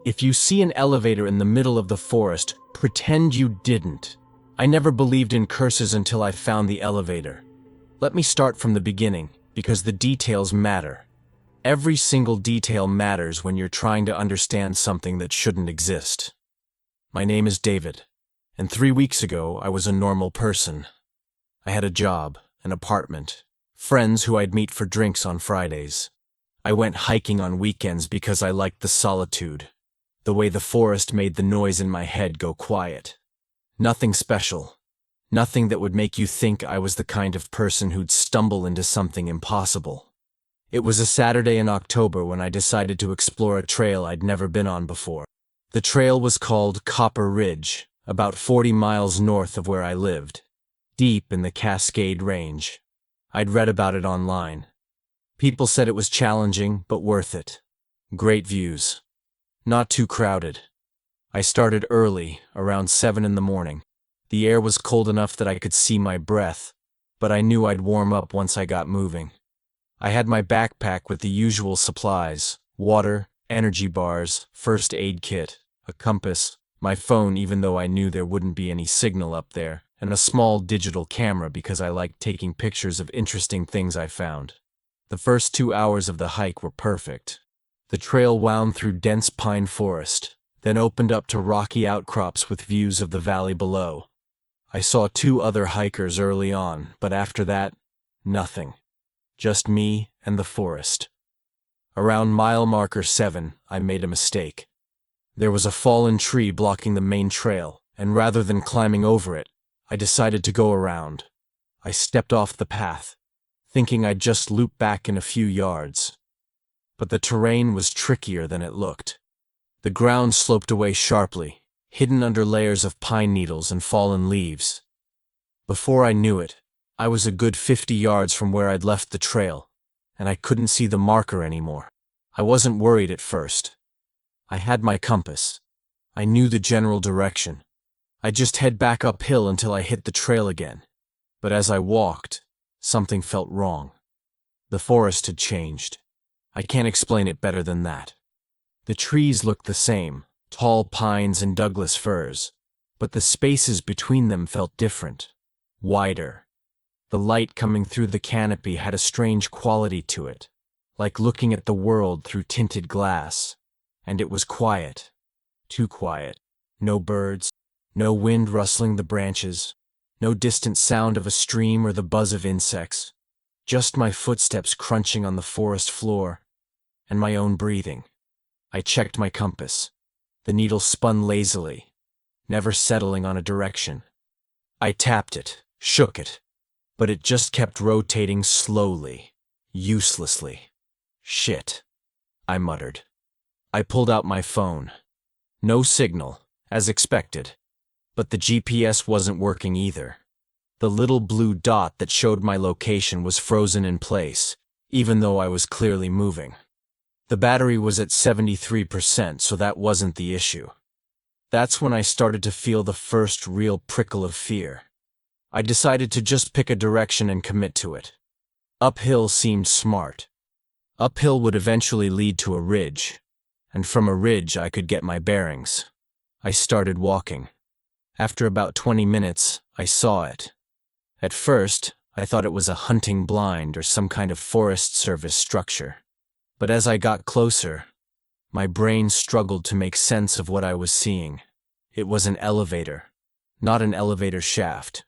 If you see an elevator in the middle of the forest, pretend you didn't. I never believed in curses until I found the elevator. Let me start from the beginning, because the details matter. Every single detail matters when you're trying to understand something that shouldn't exist. My name is David, and 3 weeks ago I was a normal person. I had a job, an apartment, friends who I'd meet for drinks on Fridays. I went hiking on weekends because I liked the solitude, the way the forest made the noise in my head go quiet. Nothing special, nothing that would make you think I was the kind of person who'd stumble into something impossible. It was a Saturday in October when I decided to explore a trail I'd never been on before. The trail was called Copper Ridge, about 40 miles north of where I lived, deep in the Cascade Range. I'd read about it online. People said it was challenging, but worth it. Great views. Not too crowded. I started early, around 7 in the morning. The air was cold enough that I could see my breath, but I knew I'd warm up once I got moving. I had my backpack with the usual supplies: water, energy bars, first aid kit, a compass, my phone even though I knew there wouldn't be any signal up there, and a small digital camera because I liked taking pictures of interesting things I found. The first 2 hours of the hike were perfect. The trail wound through dense pine forest, then opened up to rocky outcrops with views of the valley below. I saw 2 other hikers early on, but after that, nothing. Just me and the forest. Around mile marker 7, I made a mistake. There was a fallen tree blocking the main trail, and rather than climbing over it, I decided to go around. I stepped off the path, thinking I'd just loop back in a few yards. But the terrain was trickier than it looked. The ground sloped away sharply, hidden under layers of pine needles and fallen leaves. Before I knew it, I was a good 50 yards from where I'd left the trail, and I couldn't see the marker anymore. I wasn't worried at first. I had my compass. I knew the general direction. I'd just head back uphill until I hit the trail again. But as I walked, something felt wrong. The forest had changed. I can't explain it better than that. The trees looked the same, tall pines and Douglas firs, but the spaces between them felt different, wider. The light coming through the canopy had a strange quality to it, like looking at the world through tinted glass. And it was quiet. Too quiet. No birds, no wind rustling the branches, no distant sound of a stream or the buzz of insects. Just my footsteps crunching on the forest floor, and my own breathing. I checked my compass. The needle spun lazily, never settling on a direction. I tapped it, shook it, but it just kept rotating slowly, uselessly. Shit, I muttered. I pulled out my phone. No signal, as expected, but the GPS wasn't working either. The little blue dot that showed my location was frozen in place, even though I was clearly moving. The battery was at 73%, so that wasn't the issue. That's when I started to feel the first real prickle of fear. I decided to just pick a direction and commit to it. Uphill seemed smart. Uphill would eventually lead to a ridge, and from a ridge I could get my bearings. I started walking. After about 20 minutes, I saw it. At first, I thought it was a hunting blind or some kind of Forest Service structure. But as I got closer, my brain struggled to make sense of what I was seeing. It was an elevator, not an elevator shaft.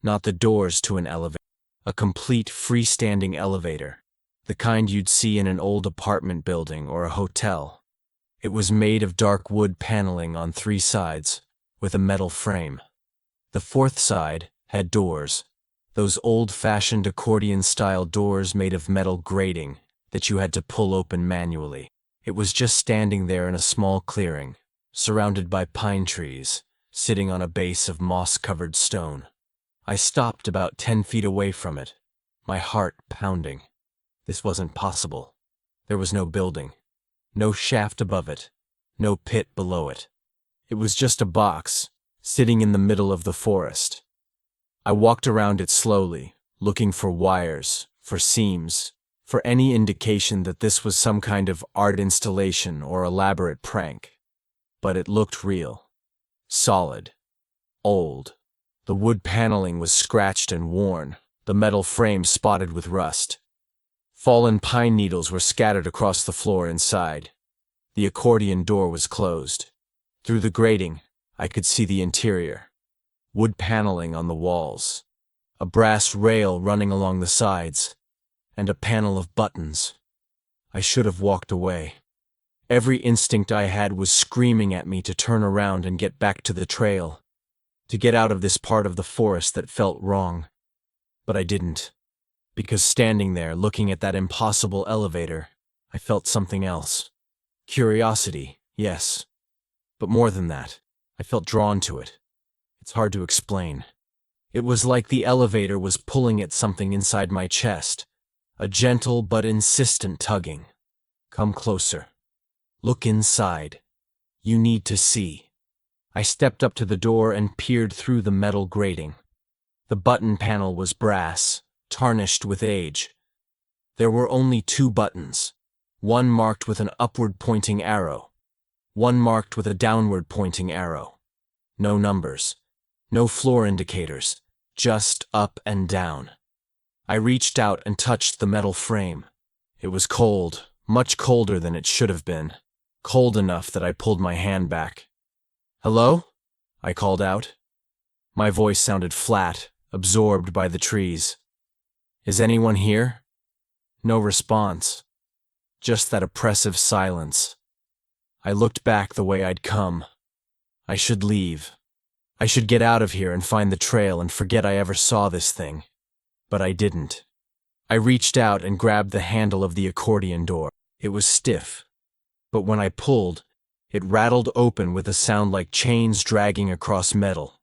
Not the doors to an elevator, a complete freestanding elevator, the kind you'd see in an old apartment building or a hotel. It was made of dark wood paneling on 3 sides, with a metal frame. The 4th side had doors, those old-fashioned accordion-style doors made of metal grating that you had to pull open manually. It was just standing there in a small clearing, surrounded by pine trees, sitting on a base of moss-covered stone. I stopped about 10 feet away from it, my heart pounding. This wasn't possible. There was no building, no shaft above it, no pit below it. It was just a box, sitting in the middle of the forest. I walked around it slowly, looking for wires, for seams, for any indication that this was some kind of art installation or elaborate prank. but it looked real. Solid. Old. The wood paneling was scratched and worn, the metal frame spotted with rust. Fallen pine needles were scattered across the floor inside. The accordion door was closed. Through the grating, I could see the interior. Wood paneling on the walls, a brass rail running along the sides, and a panel of buttons. I should have walked away. Every instinct I had was screaming at me to turn around and get back to the trail, to get out of this part of the forest that felt wrong. But I didn't, because standing there looking at that impossible elevator, I felt something else. Curiosity, yes, but more than that, I felt drawn to it. It's hard to explain. It was like the elevator was pulling at something inside my chest, a gentle but insistent tugging. Come closer. Look inside. You need to see. I stepped up to the door and peered through the metal grating. The button panel was brass, tarnished with age. There were only 2 buttons, one marked with an upward-pointing arrow, one marked with a downward-pointing arrow. No numbers, no floor indicators, just up and down. I reached out and touched the metal frame. It was cold, much colder than it should have been, cold enough that I pulled my hand back. "Hello?" I called out. My voice sounded flat, absorbed by the trees. "Is anyone here?" No response. Just that oppressive silence. I looked back the way I'd come. I should leave. I should get out of here and find the trail and forget I ever saw this thing. But I didn't. I reached out and grabbed the handle of the accordion door. It was stiff. But when I pulled, it rattled open with a sound like chains dragging across metal.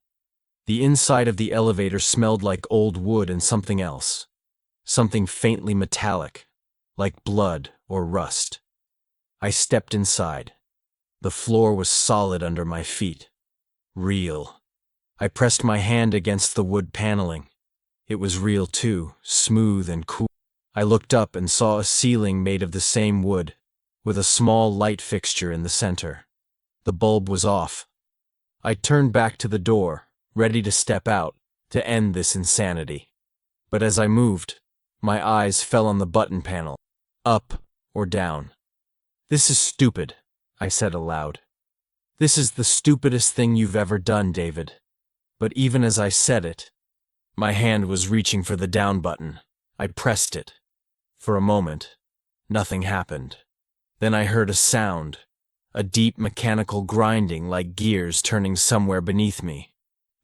The inside of the elevator smelled like old wood and something else. Something faintly metallic, like blood or rust. I stepped inside. The floor was solid under my feet. Real. I pressed my hand against the wood paneling. It was real too, smooth and cool. I looked up and saw a ceiling made of the same wood, with a small light fixture in the center. The bulb was off. I turned back to the door, ready to step out, to end this insanity. But as I moved, my eyes fell on the button panel, up or down. "This is stupid," I said aloud. "This is the stupidest thing you've ever done, David." But even as I said it, my hand was reaching for the down button. I pressed it. For a moment, nothing happened. Then I heard a sound, a deep mechanical grinding like gears turning somewhere beneath me.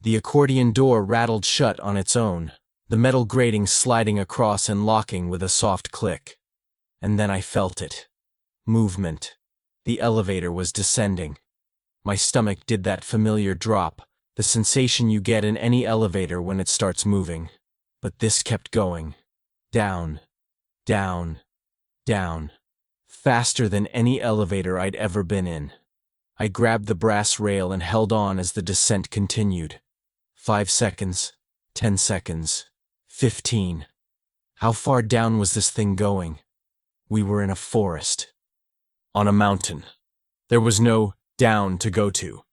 The accordion door rattled shut on its own, the metal grating sliding across and locking with a soft click. And then I felt it. Movement. The elevator was descending. My stomach did that familiar drop, the sensation you get in any elevator when it starts moving. But this kept going. Down, down, down. Faster than any elevator I'd ever been in. I grabbed the brass rail and held on as the descent continued. 5 seconds, 10 seconds, 15. How far down was this thing going? We were in a forest. On a mountain. There was no down to go to.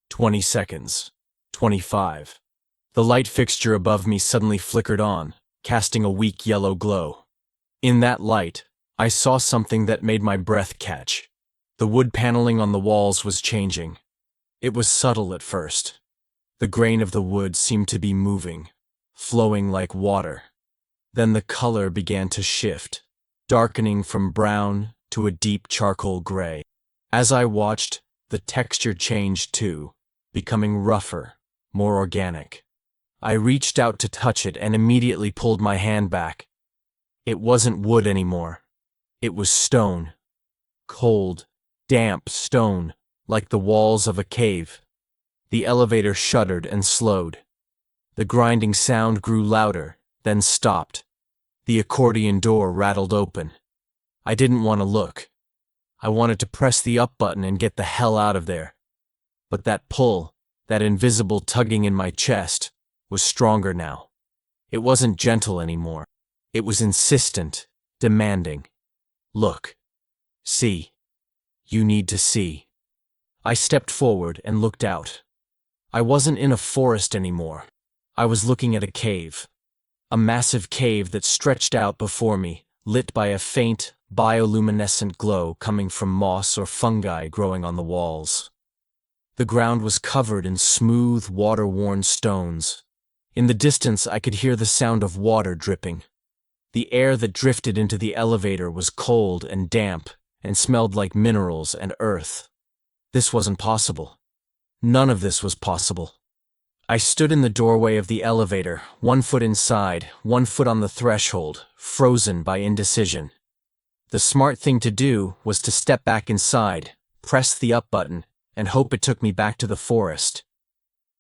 20 seconds. 25. The light fixture above me suddenly flickered on, casting a weak yellow glow. In that light, I saw something that made my breath catch. The wood paneling on the walls was changing. It was subtle at first. The grain of the wood seemed to be moving, flowing like water. Then the color began to shift, darkening from brown to a deep charcoal gray. As I watched, the texture changed too, becoming rougher, more organic. I reached out to touch it and immediately pulled my hand back. It wasn't wood anymore. It was stone. Cold, damp stone, like the walls of a cave. The elevator shuddered and slowed. The grinding sound grew louder, then stopped. The accordion door rattled open. I didn't want to look. I wanted to press the up button and get the hell out of there. But that pull, that invisible tugging in my chest, was stronger now. It wasn't gentle anymore. It was insistent, demanding. Look. See. You need to see. I stepped forward and looked out. I wasn't in a forest anymore. I was looking at a cave. A massive cave that stretched out before me, lit by a faint, bioluminescent glow coming from moss or fungi growing on the walls. The ground was covered in smooth, water-worn stones. In the distance, I could hear the sound of water dripping. The air that drifted into the elevator was cold and damp and smelled like minerals and earth. This wasn't possible. None of this was possible. I stood in the doorway of the elevator, 1 foot inside, 1 foot on the threshold, frozen by indecision. The smart thing to do was to step back inside, press the up button, and hope it took me back to the forest.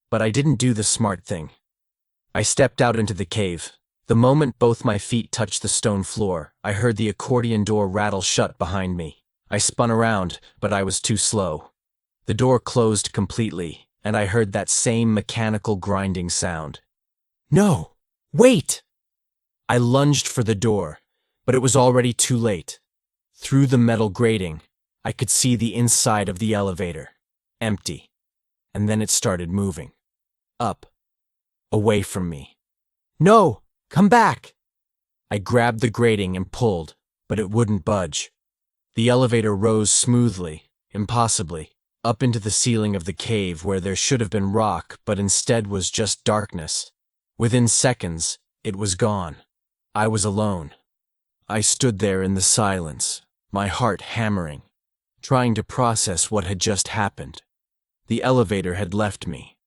But I didn't do the smart thing. I stepped out into the cave. The moment both my feet touched the stone floor, I heard the accordion door rattle shut behind me. I spun around, but I was too slow. The door closed completely, and I heard that same mechanical grinding sound. No! Wait! I lunged for the door, but it was already too late. Through the metal grating, I could see the inside of the elevator. Empty. And then it started moving. Up. Away from me. No! Come back! I grabbed the grating and pulled, but it wouldn't budge. The elevator rose smoothly, impossibly, up into the ceiling of the cave where there should have been rock, but instead was just darkness. Within seconds, it was gone. I was alone. I stood there in the silence, my heart hammering, trying to process what had just happened. The elevator had left me.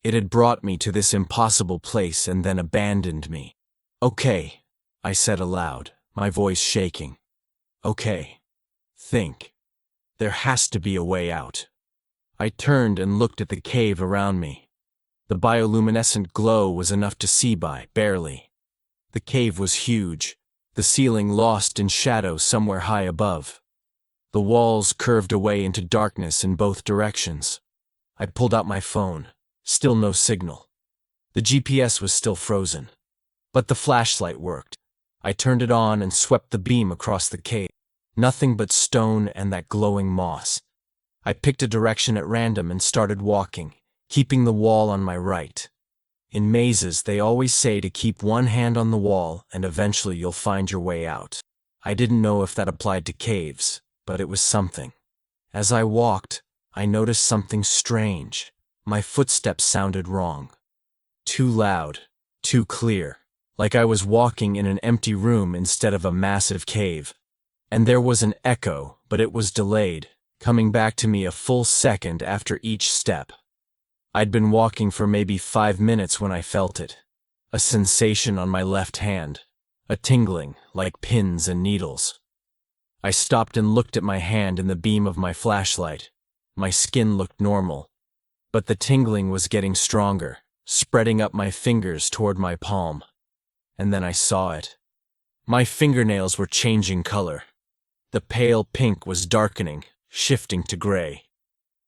It had brought me to this impossible place and then abandoned me. Okay, I said aloud, my voice shaking. Okay. Think. There has to be a way out. I turned and looked at the cave around me. The bioluminescent glow was enough to see by, barely. The cave was huge, the ceiling lost in shadow somewhere high above. The walls curved away into darkness in both directions. I pulled out my phone. Still no signal. The GPS was still frozen. But the flashlight worked. I turned it on and swept the beam across the cave. Nothing but stone and that glowing moss. I picked a direction at random and started walking, keeping the wall on my right. In mazes, they always say to keep one hand on the wall and eventually you'll find your way out. I didn't know if that applied to caves, but it was something. As I walked, I noticed something strange. My footsteps sounded wrong. Too loud, too clear, like I was walking in an empty room instead of a massive cave. And there was an echo, but it was delayed, coming back to me a full second after each step. I'd been walking for maybe 5 minutes when I felt it. A sensation on my left hand, a tingling like pins and needles. I stopped and looked at my hand in the beam of my flashlight. My skin looked normal, but the tingling was getting stronger, spreading up my fingers toward my palm. And then I saw it. My fingernails were changing color. The pale pink was darkening, shifting to gray.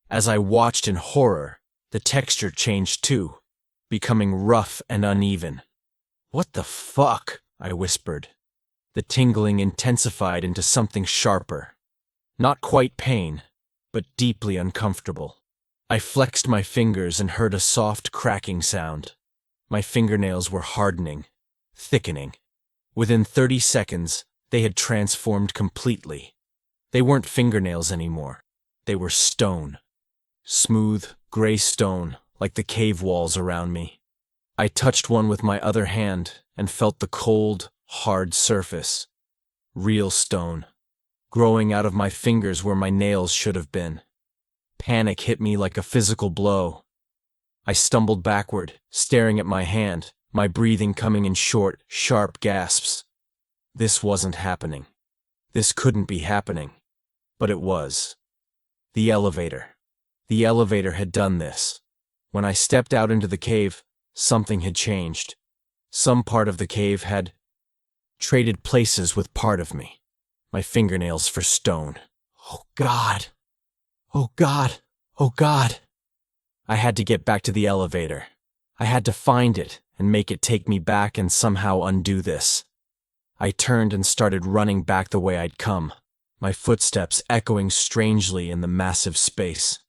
As I watched in horror, the texture changed too, becoming rough and uneven. "What the fuck?" I whispered. The tingling intensified into something sharper. Not quite pain, but deeply uncomfortable. I flexed my fingers and heard a soft cracking sound. My fingernails were hardening, thickening. Within 30 seconds, they had transformed completely. They weren't fingernails anymore. They were stone. Smooth, gray stone, like the cave walls around me. I touched one with my other hand and felt the cold, hard surface. Real stone. Growing out of my fingers where my nails should have been. Panic hit me like a physical blow. I stumbled backward, staring at my hand, my breathing coming in short, sharp gasps. This wasn't happening. This couldn't be happening. But it was. The elevator. The elevator had done this. When I stepped out into the cave, something had changed. Some part of the cave had traded places with part of me. My fingernails for stone. Oh God. Oh God. Oh God. I had to get back to the elevator. I had to find it and make it take me back and somehow undo this. I turned and started running back the way I'd come, my footsteps echoing strangely in the massive space.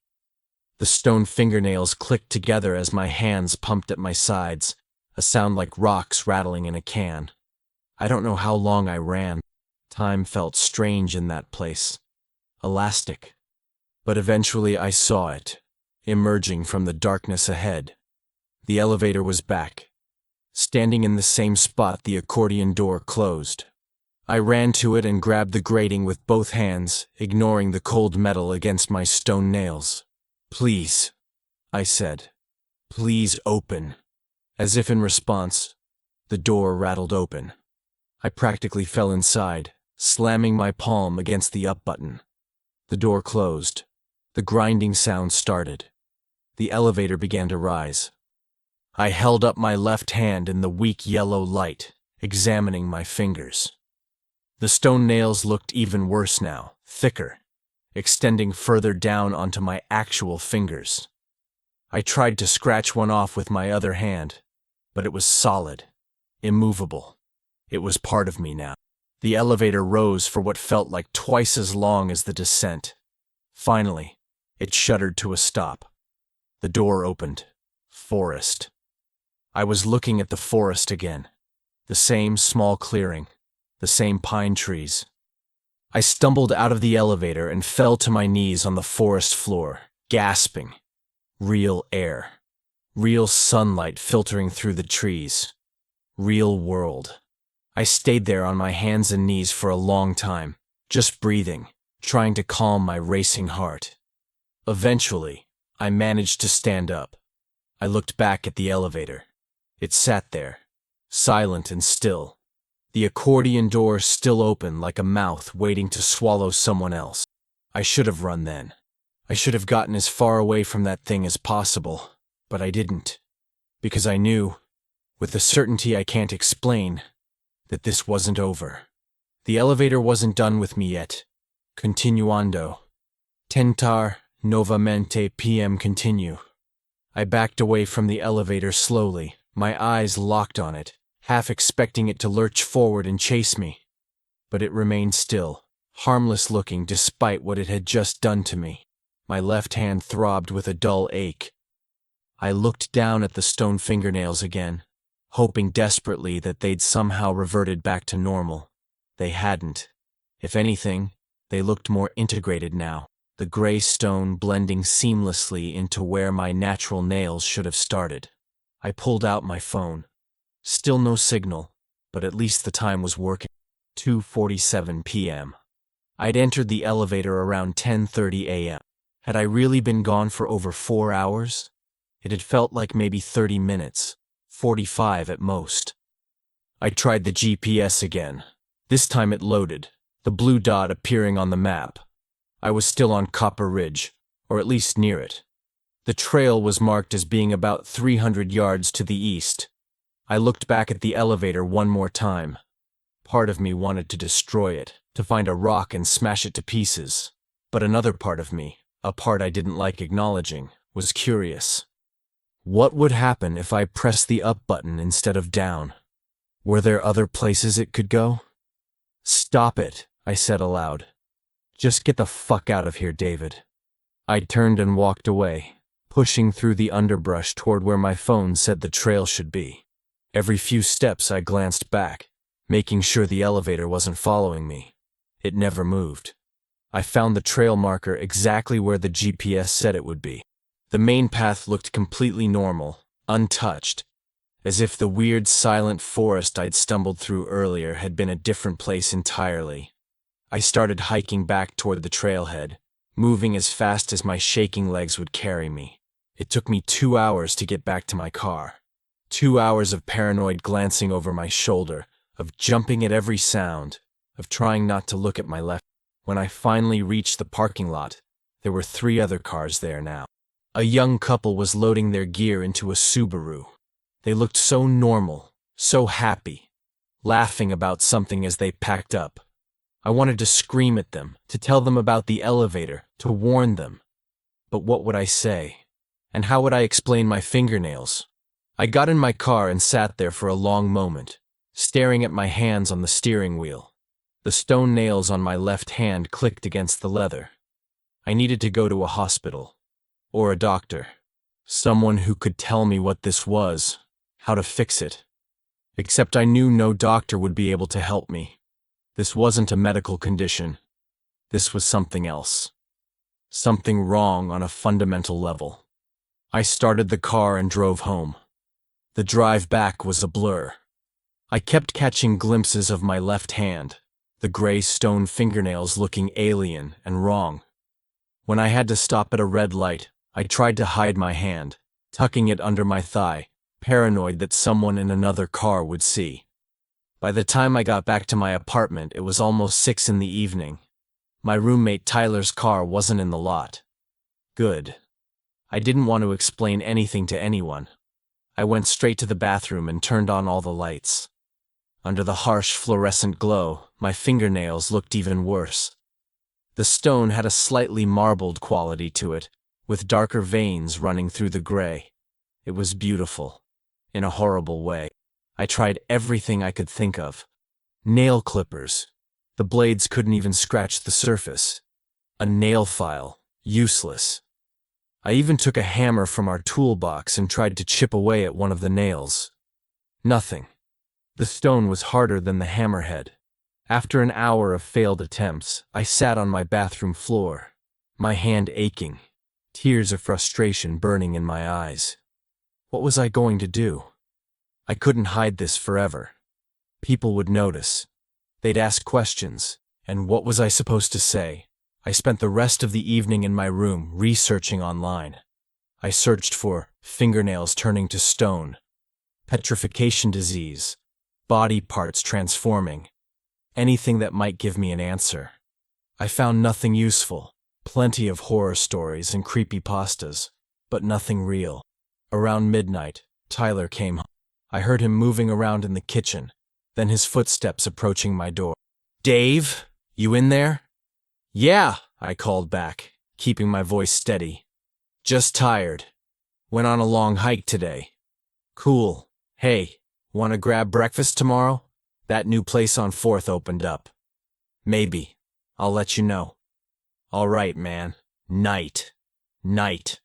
The stone fingernails clicked together as my hands pumped at my sides, a sound like rocks rattling in a can. I don't know how long I ran. Time felt strange in that place. Elastic. But eventually I saw it, emerging from the darkness ahead. The elevator was back. Standing in the same spot the accordion door closed. I ran to it and grabbed the grating with both hands, ignoring the cold metal against my stone nails. "Please," I said. "Please open." As if in response, the door rattled open. I practically fell inside, slamming my palm against the up button. The door closed. The grinding sound started. The elevator began to rise. I held up my left hand in the weak yellow light, examining my fingers. The stone nails looked even worse now, thicker, extending further down onto my actual fingers. I tried to scratch one off with my other hand, but it was solid, immovable. It was part of me now. The elevator rose for what felt like twice as long as the descent. Finally, it shuddered to a stop. The door opened. Forest. I was looking at the forest again. The same small clearing. The same pine trees. I stumbled out of the elevator and fell to my knees on the forest floor, gasping. Real air. Real sunlight filtering through the trees. Real world. I stayed there on my hands and knees for a long time, just breathing, trying to calm my racing heart. Eventually, I managed to stand up. I looked back at the elevator. It sat there, silent and still. The accordion door still open like a mouth waiting to swallow someone else. I should have run then. I should have gotten as far away from that thing as possible, but I didn't. Because I knew, with a certainty I can't explain, that this wasn't over. The elevator wasn't done with me yet. Continuando. Tentar novamente PM continue. I backed away from the elevator slowly, my eyes locked on it, half expecting it to lurch forward and chase me. But it remained still, harmless looking despite what it had just done to me. My left hand throbbed with a dull ache. I looked down at the stone fingernails again, hoping desperately that they'd somehow reverted back to normal. They hadn't. If anything, they looked more integrated now, the gray stone blending seamlessly into where my natural nails should have started. I pulled out my phone. Still no signal, but at least the time was working. 2:47 p.m. I'd entered the elevator around 10:30 a.m. Had I really been gone for over 4 hours? It had felt like maybe 30 minutes, 45 at most. I tried the GPS again. This time it loaded, the blue dot appearing on the map. I was still on Copper Ridge, or at least near it. The trail was marked as being about 300 yards to the east. I looked back at the elevator one more time. Part of me wanted to destroy it, to find a rock and smash it to pieces. But another part of me, a part I didn't like acknowledging, was curious. What would happen if I pressed the up button instead of down? Were there other places it could go? "Stop it," I said aloud. "Just get the fuck out of here, David." I turned and walked away, pushing through the underbrush toward where my phone said the trail should be. Every few steps I glanced back, making sure the elevator wasn't following me. It never moved. I found the trail marker exactly where the GPS said it would be. The main path looked completely normal, untouched, as if the weird silent forest I'd stumbled through earlier had been a different place entirely. I started hiking back toward the trailhead, moving as fast as my shaking legs would carry me. It took me 2 hours to get back to my car. 2 hours of paranoid glancing over my shoulder, of jumping at every sound, of trying not to look at my left. When I finally reached the parking lot, there were 3 other cars there now. A young couple was loading their gear into a Subaru. They looked so normal, so happy, laughing about something as they packed up. I wanted to scream at them, to tell them about the elevator, to warn them. But what would I say? And how would I explain my fingernails? I got in my car and sat there for a long moment, staring at my hands on the steering wheel. The stone nails on my left hand clicked against the leather. I needed to go to a hospital. or a doctor. Someone who could tell me what this was, how to fix it. Except I knew no doctor would be able to help me. This wasn't a medical condition. This was something else. Something wrong on a fundamental level. I started the car and drove home. The drive back was a blur. I kept catching glimpses of my left hand, the gray stone fingernails looking alien and wrong. When I had to stop at a red light, I tried to hide my hand, tucking it under my thigh, paranoid that someone in another car would see. By the time I got back to my apartment, it was almost 6 in the evening. My roommate Tyler's car wasn't in the lot. Good. I didn't want to explain anything to anyone. I went straight to the bathroom and turned on all the lights. Under the harsh fluorescent glow, my fingernails looked even worse. The stone had a slightly marbled quality to it, with darker veins running through the gray. It was beautiful, in a horrible way. I tried everything I could think of. Nail clippers. The blades couldn't even scratch the surface. A nail file. Useless. I even took a hammer from our toolbox and tried to chip away at one of the nails. Nothing. The stone was harder than the hammerhead. After an hour of failed attempts, I sat on my bathroom floor, my hand aching, tears of frustration burning in my eyes. What was I going to do? I couldn't hide this forever. People would notice. They'd ask questions, and what was I supposed to say? I spent the rest of the evening in my room researching online. I searched for fingernails turning to stone, petrification disease, body parts transforming, anything that might give me an answer. I found nothing useful, plenty of horror stories and creepypastas, but nothing real. Around midnight, Tyler came home. I heard him moving around in the kitchen, then his footsteps approaching my door. "Dave, you in there?" "Yeah," I called back, keeping my voice steady. "Just tired. Went on a long hike today." "Cool. Hey, wanna grab breakfast tomorrow? That new place on 4th opened up." "Maybe. I'll let you know." "All right, man. Night. Night."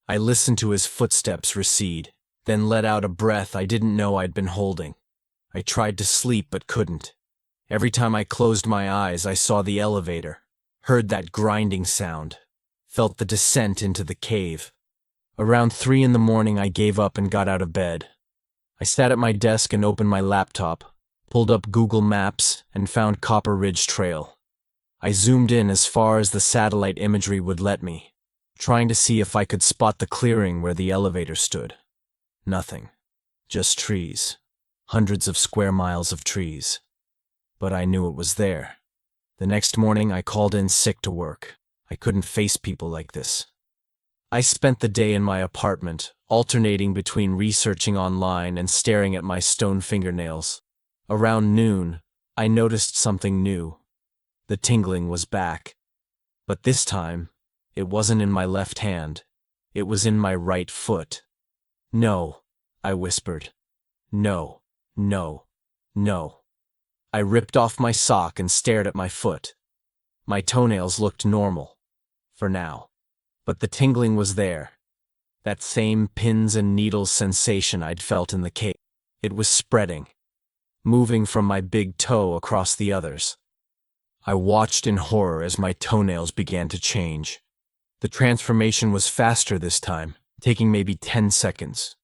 I listened to his footsteps recede, then let out a breath I didn't know I'd been holding. I tried to sleep but couldn't. Every time I closed my eyes, I saw the elevator, heard that grinding sound, felt the descent into the cave. Around 3 in the morning, I gave up and got out of bed. I sat at my desk and opened my laptop, pulled up Google Maps, and found Copper Ridge Trail. I zoomed in as far as the satellite imagery would let me, trying to see if I could spot the clearing where the elevator stood. Nothing. Just trees. Hundreds of square miles of trees. But I knew it was there. The next morning, I called in sick to work. I couldn't face people like this. I spent the day in my apartment, alternating between researching online and staring at my stone fingernails. Around noon, I noticed something new. The tingling was back. But this time, it wasn't in my left hand. It was in my right foot. "No," I whispered. "No, no, no." I ripped off my sock and stared at my foot. My toenails looked normal. For now. But the tingling was there. That same pins and needles sensation I'd felt in the cave. It was spreading, moving from my big toe across the others. I watched in horror as my toenails began to change. The transformation was faster this time, taking maybe 10 seconds.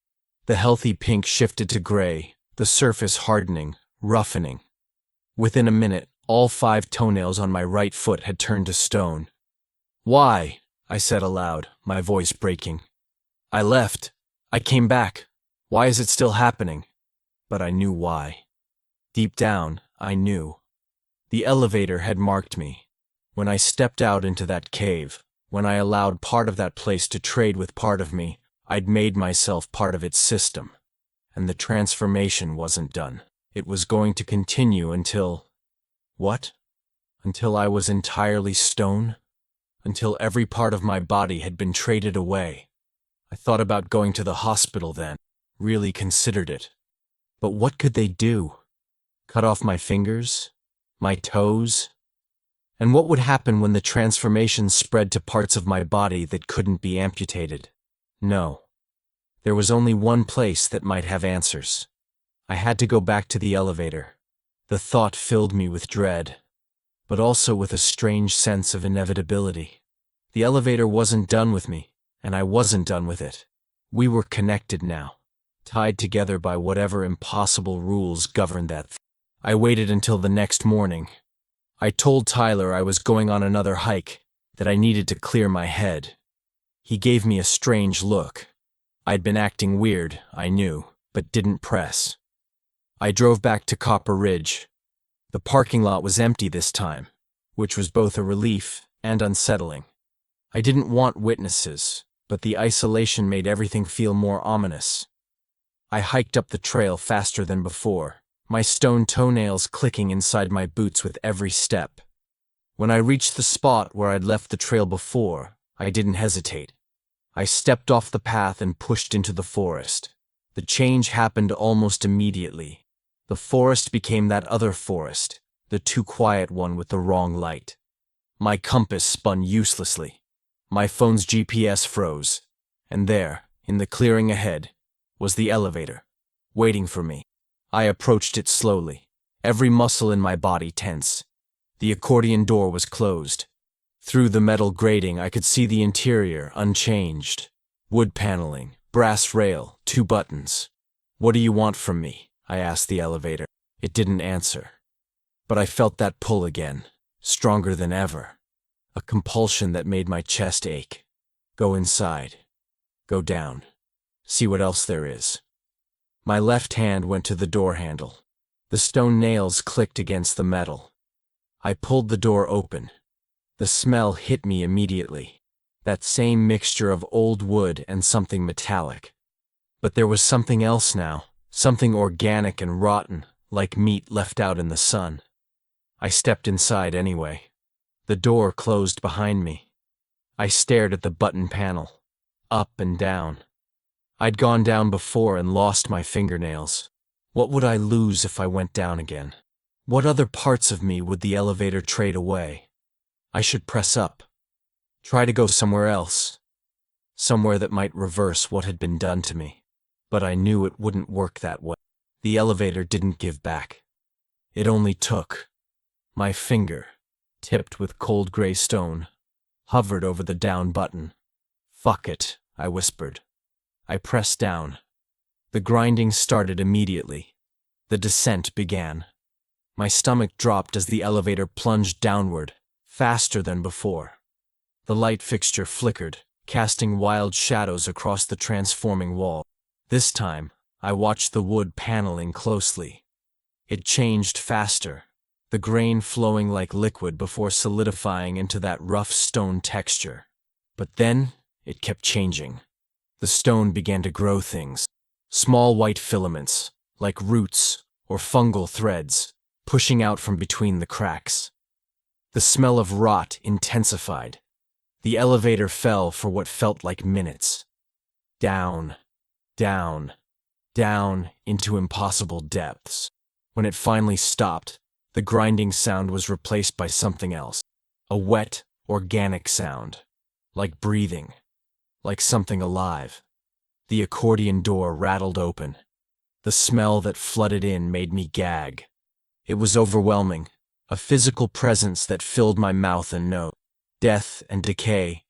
The healthy pink shifted to gray, the surface hardening, roughening. Within a minute, all 5 toenails on my right foot had turned to stone. "Why?" I said aloud, my voice breaking. "I left. I came back. Why is it still happening?" But I knew why. Deep down, I knew. The elevator had marked me. When I stepped out into that cave, when I allowed part of that place to trade with part of me, I'd made myself part of its system. And the transformation wasn't done. It was going to continue until... What? Until I was entirely stone? Until every part of my body had been traded away. I thought about going to the hospital then, really considered it. But what could they do? Cut off my fingers? My toes? And what would happen when the transformation spread to parts of my body that couldn't be amputated? No. There was only one place that might have answers. I had to go back to the elevator. The thought filled me with dread, but also with a strange sense of inevitability. The elevator wasn't done with me, and I wasn't done with it. We were connected now, tied together by whatever impossible rules governed that thing. I waited until the next morning. I told Tyler I was going on another hike, that I needed to clear my head. He gave me a strange look. I'd been acting weird, I knew, but didn't press. I drove back to Copper Ridge. The parking lot was empty this time, which was both a relief and unsettling. I didn't want witnesses, but the isolation made everything feel more ominous. I hiked up the trail faster than before, my stone toenails clicking inside my boots with every step. When I reached the spot where I'd left the trail before, I didn't hesitate. I stepped off the path and pushed into the forest. The change happened almost immediately. The forest became that other forest, the too quiet one with the wrong light. My compass spun uselessly. My phone's GPS froze. And there, in the clearing ahead, was the elevator, waiting for me. I approached it slowly, every muscle in my body tense. The accordion door was closed. Through the metal grating I could see the interior unchanged. Wood paneling, brass rail, 2 buttons. "What do you want from me?" I asked the elevator. It didn't answer. But I felt that pull again, stronger than ever. A compulsion that made my chest ache. Go inside. Go down. See what else there is. My left hand went to the door handle. The stone nails clicked against the metal. I pulled the door open. The smell hit me immediately. That same mixture of old wood and something metallic. But there was something else now, something organic and rotten, like meat left out in the sun. I stepped inside anyway. The door closed behind me. I stared at the button panel, up and down. I'd gone down before and lost my fingernails. What would I lose if I went down again? What other parts of me would the elevator trade away? I should press up. Try to go somewhere else. Somewhere that might reverse what had been done to me. But I knew it wouldn't work that way. The elevator didn't give back. It only took. My finger, tipped with cold gray stone, hovered over the down button. "Fuck it," I whispered. I pressed down. The grinding started immediately. The descent began. My stomach dropped as the elevator plunged downward, faster than before. The light fixture flickered, casting wild shadows across the transforming wall. This time, I watched the wood paneling closely. It changed faster, the grain flowing like liquid before solidifying into that rough stone texture. But then, it kept changing. The stone began to grow things. Small white filaments, like roots or fungal threads, pushing out from between the cracks. The smell of rot intensified. The elevator fell for what felt like minutes. Down, down, down into impossible depths. When it finally stopped, the grinding sound was replaced by something else. A wet, organic sound, like breathing. Like something alive. The accordion door rattled open. The smell that flooded in made me gag. It was overwhelming, a physical presence that filled my mouth and nose. Death and decay,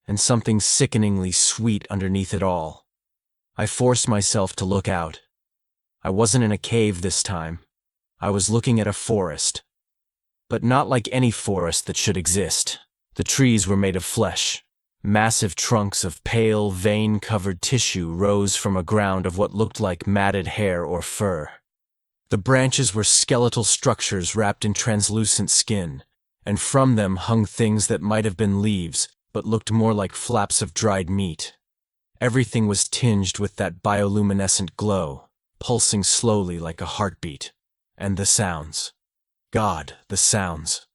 and something sickeningly sweet underneath it all. I forced myself to look out. I wasn't in a cave this time. I was looking at a forest. But not like any forest that should exist. The trees were made of flesh. Massive trunks of pale, vein-covered tissue rose from a ground of what looked like matted hair or fur. The branches were skeletal structures wrapped in translucent skin, and from them hung things that might have been leaves, but looked more like flaps of dried meat. Everything was tinged with that bioluminescent glow, pulsing slowly like a heartbeat. And the sounds. God, the sounds.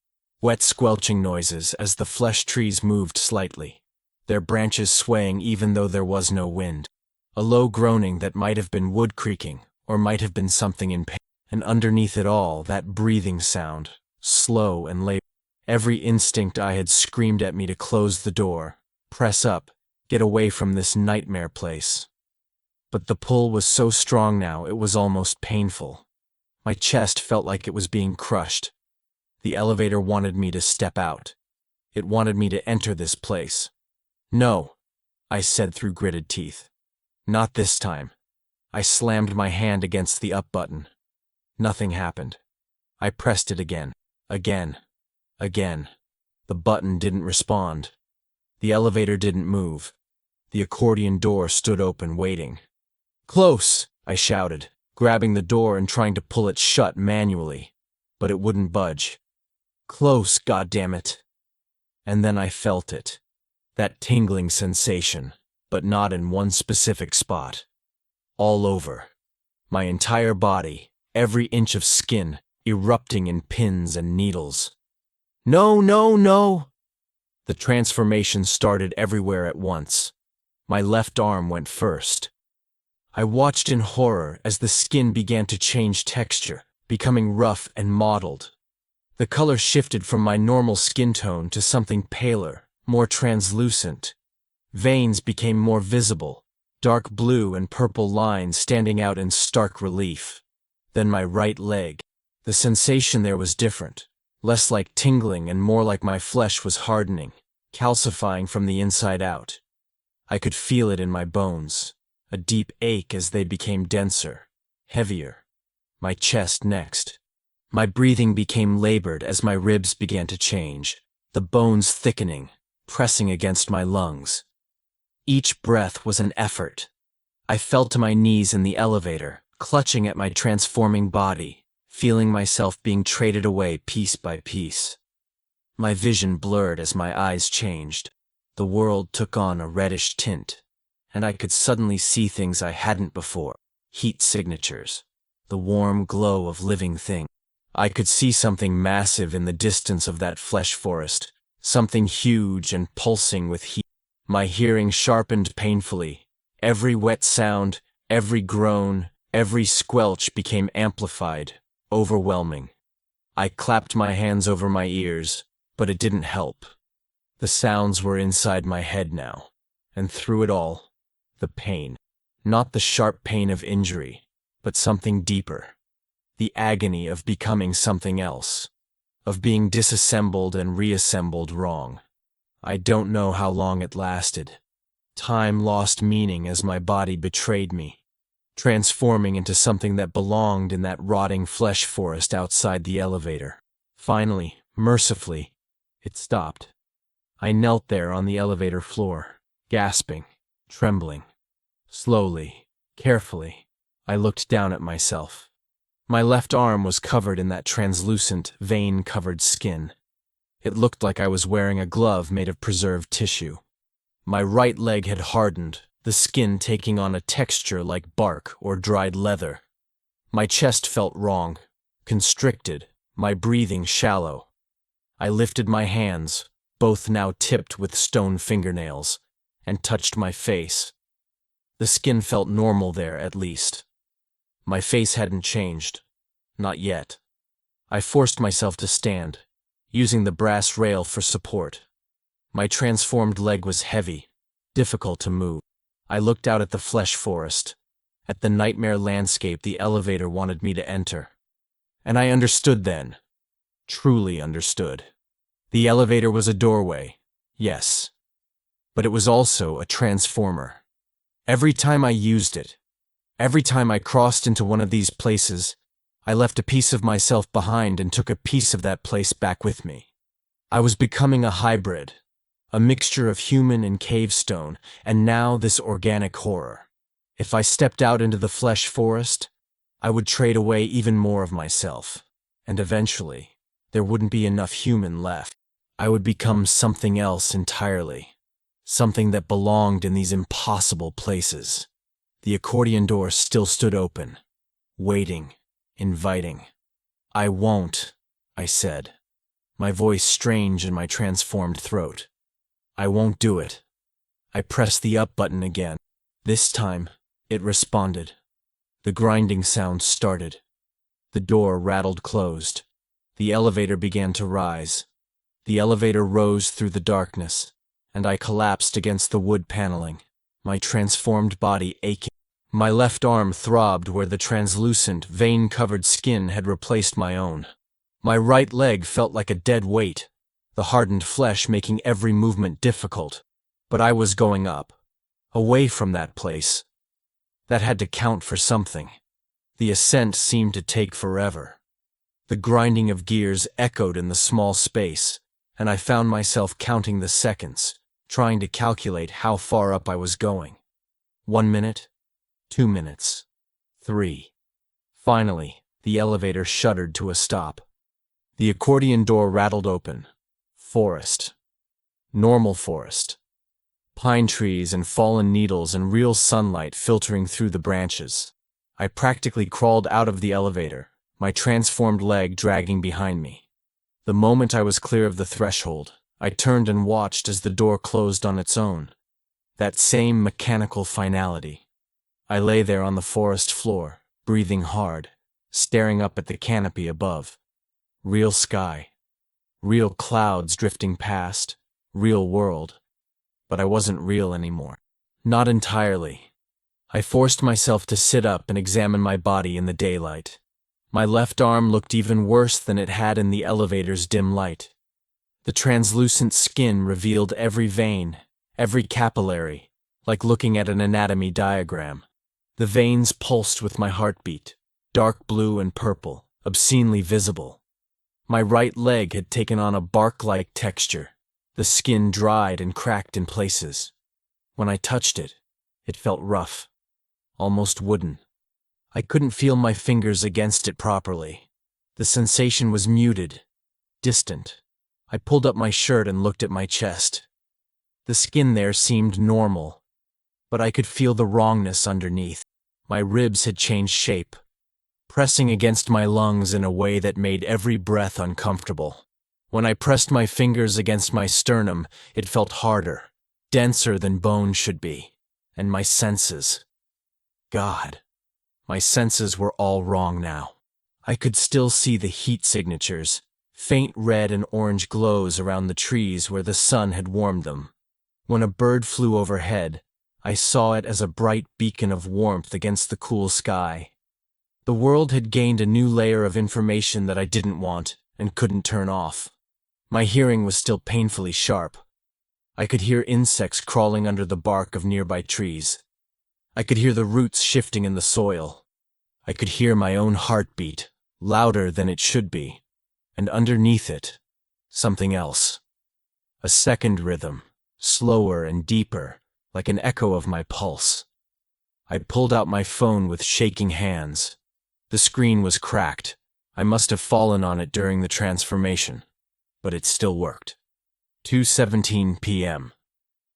Wet squelching noises as the flesh trees moved slightly, their branches swaying even though there was no wind. A low groaning that might have been wood creaking, or might have been something in pain. And underneath it all, that breathing sound, slow and labored. Every instinct I had screamed at me to close the door, press up, get away from this nightmare place. But the pull was so strong now it was almost painful. My chest felt like it was being crushed. The elevator wanted me to step out. It wanted me to enter this place. No, I said through gritted teeth. Not this time. I slammed my hand against the up button. Nothing happened. I pressed it again. Again. The button didn't respond. The elevator didn't move. The accordion door stood open, waiting. "Close!" I shouted, grabbing the door and trying to pull it shut manually. But it wouldn't budge. "Close, goddammit!" And then I felt it. That tingling sensation, but not in one specific spot. All over. My entire body, every inch of skin, erupting in pins and needles. No, no, no! The transformation started everywhere at once. My left arm went first. I watched in horror as the skin began to change texture, becoming rough and mottled. The color shifted from my normal skin tone to something paler, more translucent. Veins became more visible, dark blue and purple lines standing out in stark relief. Then my right leg. The sensation there was different, less like tingling and more like my flesh was hardening, calcifying from the inside out. I could feel it in my bones, a deep ache as they became denser, heavier. My chest next. My breathing became labored as my ribs began to change, the bones thickening, pressing against my lungs. Each breath was an effort. I fell to my knees in the elevator, clutching at my transforming body, feeling myself being traded away piece by piece. My vision blurred as my eyes changed. The world took on a reddish tint, and I could suddenly see things I hadn't before. Heat signatures, the warm glow of living things. I could see something massive in the distance of that flesh forest, something huge and pulsing with heat. My hearing sharpened painfully. Every wet sound, every groan, every squelch became amplified, overwhelming. I clapped my hands over my ears, but it didn't help. The sounds were inside my head now, and through it all, the pain. Not the sharp pain of injury, but something deeper. The agony of becoming something else, of being disassembled and reassembled wrong. I don't know how long it lasted. Time lost meaning as my body betrayed me, transforming into something that belonged in that rotting flesh forest outside the elevator. Finally, mercifully, it stopped. I knelt there on the elevator floor, gasping, trembling. Slowly, carefully, I looked down at myself. My left arm was covered in that translucent, vein-covered skin. It looked like I was wearing a glove made of preserved tissue. My right leg had hardened, the skin taking on a texture like bark or dried leather. My chest felt wrong, constricted, my breathing shallow. I lifted my hands, both now tipped with stone fingernails, and touched my face. The skin felt normal there, at least. My face hadn't changed. Not yet. I forced myself to stand, using the brass rail for support. My transformed leg was heavy, difficult to move. I looked out at the flesh forest, at the nightmare landscape the elevator wanted me to enter. And I understood then. Truly understood. The elevator was a doorway, yes. But it was also a transformer. Every time I used it, every time I crossed into one of these places, I left a piece of myself behind and took a piece of that place back with me. I was becoming a hybrid, a mixture of human and cave stone, and now this organic horror. If I stepped out into the flesh forest, I would trade away even more of myself, and eventually, there wouldn't be enough human left. I would become something else entirely, something that belonged in these impossible places. The accordion door still stood open, waiting, inviting. "I won't," I said, my voice strange in my transformed throat. "I won't do it." I pressed the up button again. This time, it responded. The grinding sound started. The door rattled closed. The elevator began to rise. The elevator rose through the darkness, and I collapsed against the wood paneling, my transformed body aching. My left arm throbbed where the translucent, vein-covered skin had replaced my own. My right leg felt like a dead weight, the hardened flesh making every movement difficult. But I was going up, away from that place. That had to count for something. The ascent seemed to take forever. The grinding of gears echoed in the small space, and I found myself counting the seconds, trying to calculate how far up I was going. 1 minute, 2 minutes, 3. Finally, the elevator shuddered to a stop. The accordion door rattled open. Forest. Normal forest. Pine trees and fallen needles and real sunlight filtering through the branches. I practically crawled out of the elevator, my transformed leg dragging behind me. The moment I was clear of the threshold, I turned and watched as the door closed on its own. That same mechanical finality. I lay there on the forest floor, breathing hard, staring up at the canopy above. Real sky. Real clouds drifting past. Real world. But I wasn't real anymore. Not entirely. I forced myself to sit up and examine my body in the daylight. My left arm looked even worse than it had in the elevator's dim light. The translucent skin revealed every vein, every capillary, like looking at an anatomy diagram. The veins pulsed with my heartbeat, dark blue and purple, obscenely visible. My right leg had taken on a bark-like texture. The skin dried and cracked in places. When I touched it, it felt rough, almost wooden. I couldn't feel my fingers against it properly. The sensation was muted, distant. I pulled up my shirt and looked at my chest. The skin there seemed normal, but I could feel the wrongness underneath. My ribs had changed shape, pressing against my lungs in a way that made every breath uncomfortable. When I pressed my fingers against my sternum, it felt harder, denser than bone should be. And my senses. God, my senses were all wrong now. I could still see the heat signatures, faint red and orange glows around the trees where the sun had warmed them. When a bird flew overhead, I saw it as a bright beacon of warmth against the cool sky. The world had gained a new layer of information that I didn't want and couldn't turn off. My hearing was still painfully sharp. I could hear insects crawling under the bark of nearby trees. I could hear the roots shifting in the soil. I could hear my own heartbeat, louder than it should be, and underneath it, something else. A second rhythm, slower and deeper, like an echo of my pulse. I pulled out my phone with shaking hands. The screen was cracked. I must have fallen on it during the transformation. But it still worked. 2:17 p.m.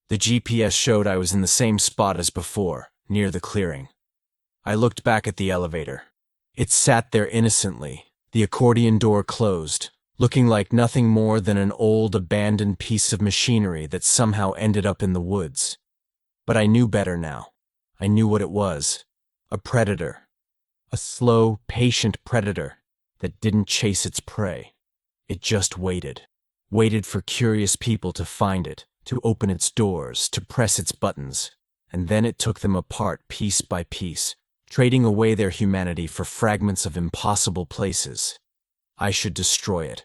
The GPS showed I was in the same spot as before, near the clearing. I looked back at the elevator. It sat there innocently, the accordion door closed, looking like nothing more than an old, abandoned piece of machinery that somehow ended up in the woods. But I knew better now. I knew what it was. A predator. A slow, patient predator that didn't chase its prey. It just waited. Waited for curious people to find it, to open its doors, to press its buttons. And then it took them apart piece by piece, trading away their humanity for fragments of impossible places. I should destroy it.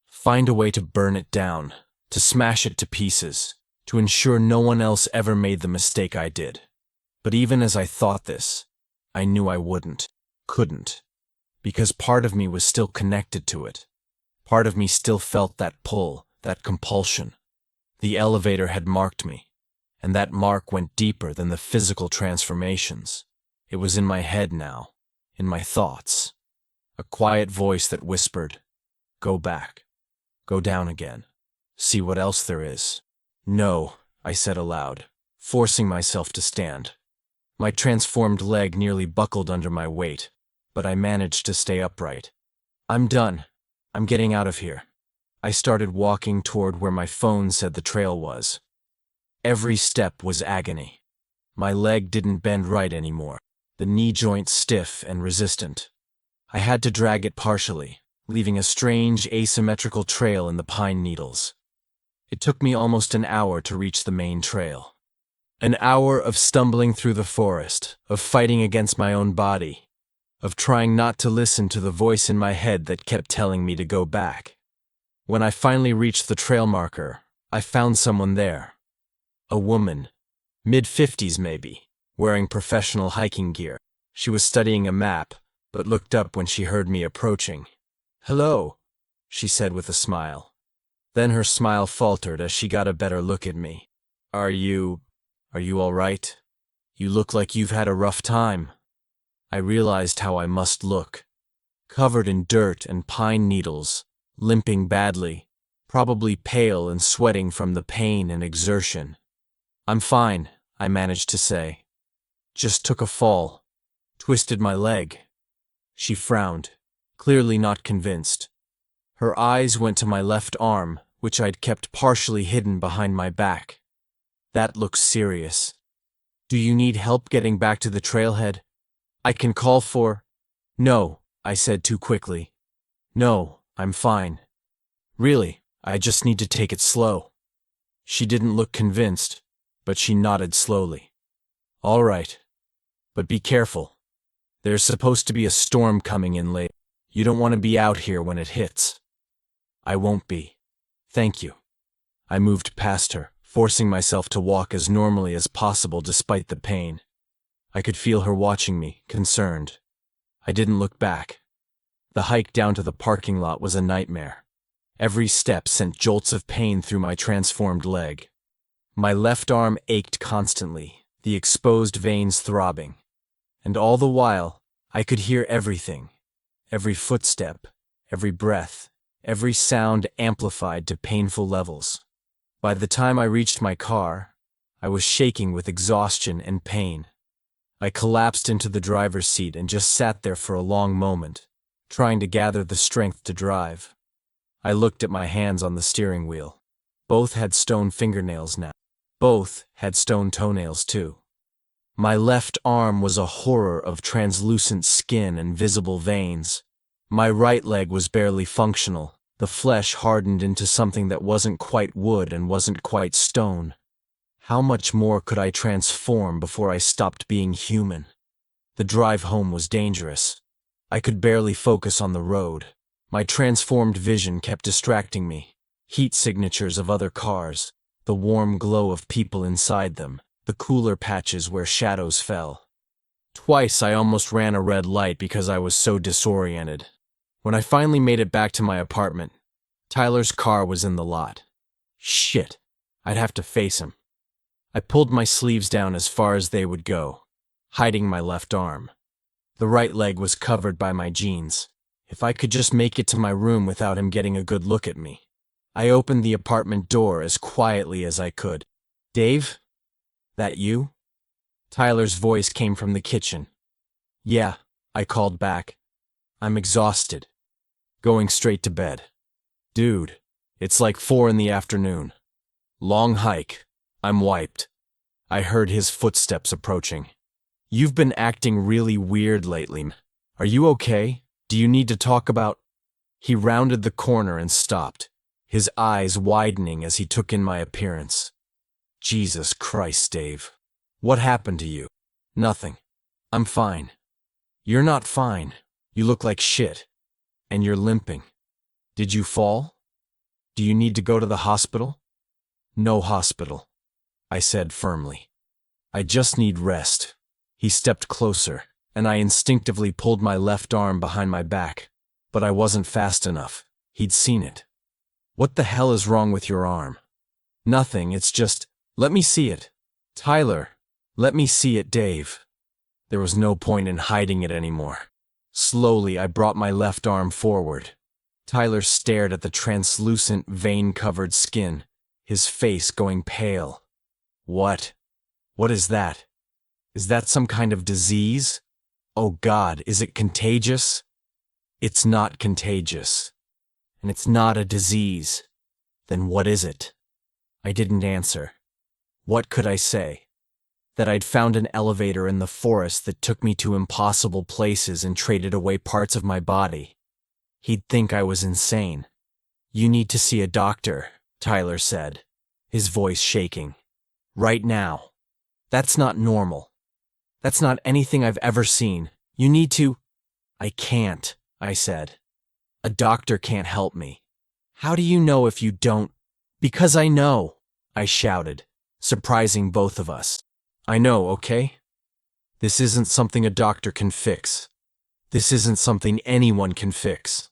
Find a way to burn it down, to smash it to pieces, to ensure no one else ever made the mistake I did. But even as I thought this, I knew I wouldn't, couldn't, because part of me was still connected to it. Part of me still felt that pull, that compulsion. The elevator had marked me, and that mark went deeper than the physical transformations. It was in my head now, in my thoughts. A quiet voice that whispered, "Go back. Go down again. See what else there is." "No," I said aloud, forcing myself to stand. My transformed leg nearly buckled under my weight, but I managed to stay upright. "I'm done. I'm getting out of here." I started walking toward where my phone said the trail was. Every step was agony. My leg didn't bend right anymore, the knee joint stiff and resistant. I had to drag it partially, leaving a strange asymmetrical trail in the pine needles. It took me almost an hour to reach the main trail. An hour of stumbling through the forest, of fighting against my own body, of trying not to listen to the voice in my head that kept telling me to go back. When I finally reached the trail marker, I found someone there. A woman, mid-50s maybe, wearing professional hiking gear. She was studying a map, but looked up when she heard me approaching. "Hello," she said with a smile. Then her smile faltered as she got a better look at me. Are you all right? You look like you've had a rough time." I realized how I must look. Covered in dirt and pine needles, limping badly, probably pale and sweating from the pain and exertion. "I'm fine," I managed to say. "Just took a fall. Twisted my leg." She frowned, clearly not convinced. Her eyes went to my left arm, which I'd kept partially hidden behind my back. "That looks serious. Do you need help getting back to the trailhead? I can call for—" "No," I said too quickly. "No, I'm fine. Really, I just need to take it slow." She didn't look convinced, but she nodded slowly. "All right. But be careful. There's supposed to be a storm coming in late. You don't want to be out here when it hits." "I won't be. Thank you." I moved past her, forcing myself to walk as normally as possible despite the pain. I could feel her watching me, concerned. I didn't look back. The hike down to the parking lot was a nightmare. Every step sent jolts of pain through my transformed leg. My left arm ached constantly, the exposed veins throbbing. And all the while, I could hear everything. Every footstep, every breath, every sound amplified to painful levels. By the time I reached my car, I was shaking with exhaustion and pain. I collapsed into the driver's seat and just sat there for a long moment, trying to gather the strength to drive. I looked at my hands on the steering wheel. Both had stone fingernails now. Both had stone toenails too. My left arm was a horror of translucent skin and visible veins. My right leg was barely functional, the flesh hardened into something that wasn't quite wood and wasn't quite stone. How much more could I transform before I stopped being human? The drive home was dangerous. I could barely focus on the road. My transformed vision kept distracting me. Heat signatures of other cars, the warm glow of people inside them, the cooler patches where shadows fell. Twice I almost ran a red light because I was so disoriented. When I finally made it back to my apartment, Tyler's car was in the lot. Shit, I'd have to face him. I pulled my sleeves down as far as they would go, hiding my left arm. The right leg was covered by my jeans. If I could just make it to my room without him getting a good look at me. I opened the apartment door as quietly as I could. "Dave? That you?" Tyler's voice came from the kitchen. "Yeah," I called back. "I'm exhausted. Going straight to bed." "Dude, it's like 4 in the afternoon. Long hike. I'm wiped." I heard his footsteps approaching. "You've been acting really weird lately. Are you okay? Do you need to talk about—" He rounded the corner and stopped, his eyes widening as he took in my appearance. "Jesus Christ, Dave. What happened to you?" "Nothing. I'm fine." "You're not fine. You look like shit. And you're limping. Did you fall? Do you need to go to the hospital?" "No hospital," I said firmly. "I just need rest." He stepped closer, and I instinctively pulled my left arm behind my back, but I wasn't fast enough. He'd seen it. "What the hell is wrong with your arm?" "Nothing, it's just—" "Let me see it." "Tyler, let me see it, Dave." There was no point in hiding it anymore. Slowly, I brought my left arm forward. Tyler stared at the translucent, vein-covered skin, his face going pale. "What? What is that? Is that some kind of disease? Oh God, is it contagious?" "It's not contagious. And it's not a disease. Then what is it?" I didn't answer. What could I say? That I'd found an elevator in the forest that took me to impossible places and traded away parts of my body. He'd think I was insane. "You need to see a doctor," Tyler said, his voice shaking. "Right now. That's not normal. That's not anything I've ever seen. You need to—" "I can't," I said. "A doctor can't help me." "How do you know if you don't—" "Because I know," I shouted, surprising both of us. "I know, okay? This isn't something a doctor can fix. This isn't something anyone can fix."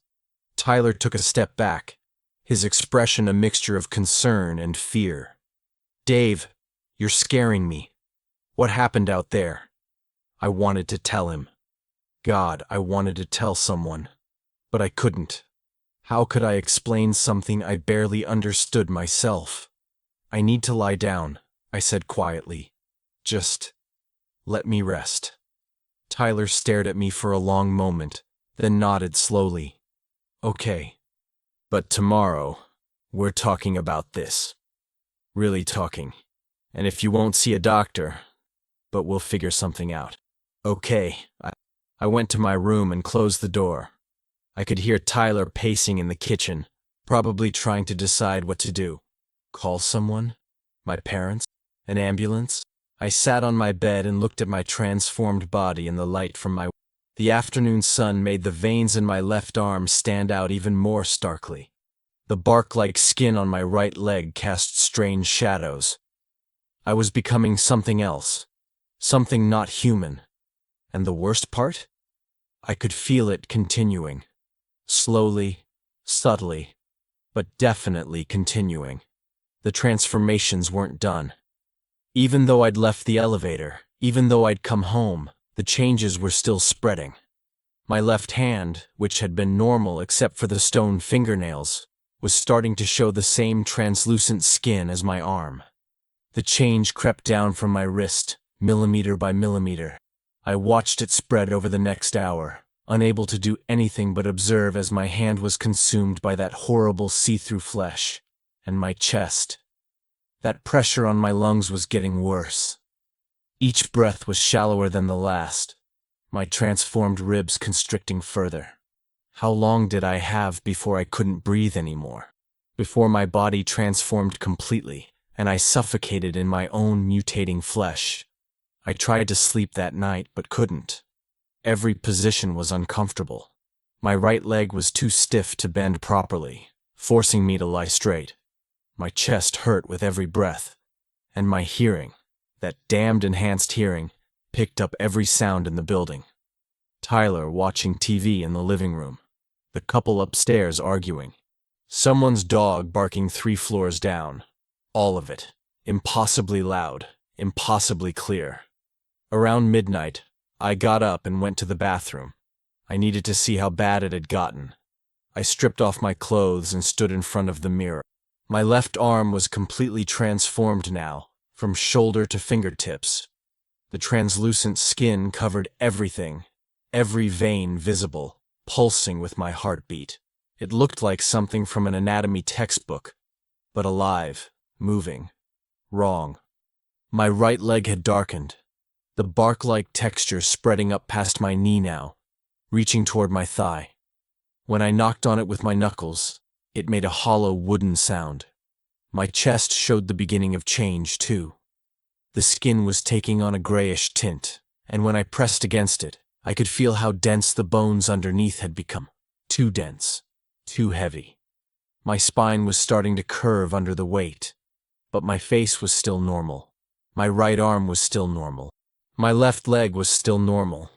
Tyler took a step back, his expression a mixture of concern and fear. "Dave, you're scaring me. What happened out there?" I wanted to tell him. God, I wanted to tell someone. But I couldn't. How could I explain something I barely understood myself? "I need to lie down," I said quietly. "Just let me rest." Tyler stared at me for a long moment, then nodded slowly. "Okay. But tomorrow, we're talking about this. Really talking. And if you won't see a doctor, but we'll figure something out." "Okay." I went to my room and closed the door. I could hear Tyler pacing in the kitchen, probably trying to decide what to do. Call someone? My parents? An ambulance? I sat on my bed and looked at my transformed body in the light from my... The afternoon sun made the veins in my left arm stand out even more starkly. The bark-like skin on my right leg cast strange shadows. I was becoming something else. Something not human. And the worst part? I could feel it continuing. Slowly, subtly, but definitely continuing. The transformations weren't done. Even though I'd left the elevator, even though I'd come home, the changes were still spreading. My left hand, which had been normal except for the stone fingernails, was starting to show the same translucent skin as my arm. The change crept down from my wrist, millimeter by millimeter. I watched it spread over the next hour, unable to do anything but observe as my hand was consumed by that horrible see-through flesh, and my chest. That pressure on my lungs was getting worse. Each breath was shallower than the last, my transformed ribs constricting further. How long did I have before I couldn't breathe anymore? Before my body transformed completely, and I suffocated in my own mutating flesh? I tried to sleep that night, but couldn't. Every position was uncomfortable. My right leg was too stiff to bend properly, forcing me to lie straight. My chest hurt with every breath, and my hearing, that damned enhanced hearing, picked up every sound in the building. Tyler watching TV in the living room. The couple upstairs arguing. Someone's dog barking 3 floors down. All of it. Impossibly loud, impossibly clear. Around midnight, I got up and went to the bathroom. I needed to see how bad it had gotten. I stripped off my clothes and stood in front of the mirror. My left arm was completely transformed now, from shoulder to fingertips. The translucent skin covered everything, every vein visible, pulsing with my heartbeat. It looked like something from an anatomy textbook, but alive, moving. Wrong. My right leg had darkened, the bark-like texture spreading up past my knee now, reaching toward my thigh. When I knocked on it with my knuckles, it made a hollow wooden sound. My chest showed the beginning of change, too. The skin was taking on a grayish tint, and when I pressed against it, I could feel how dense the bones underneath had become. Too dense, too heavy. My spine was starting to curve under the weight, but my face was still normal. My right arm was still normal. My left leg was still normal.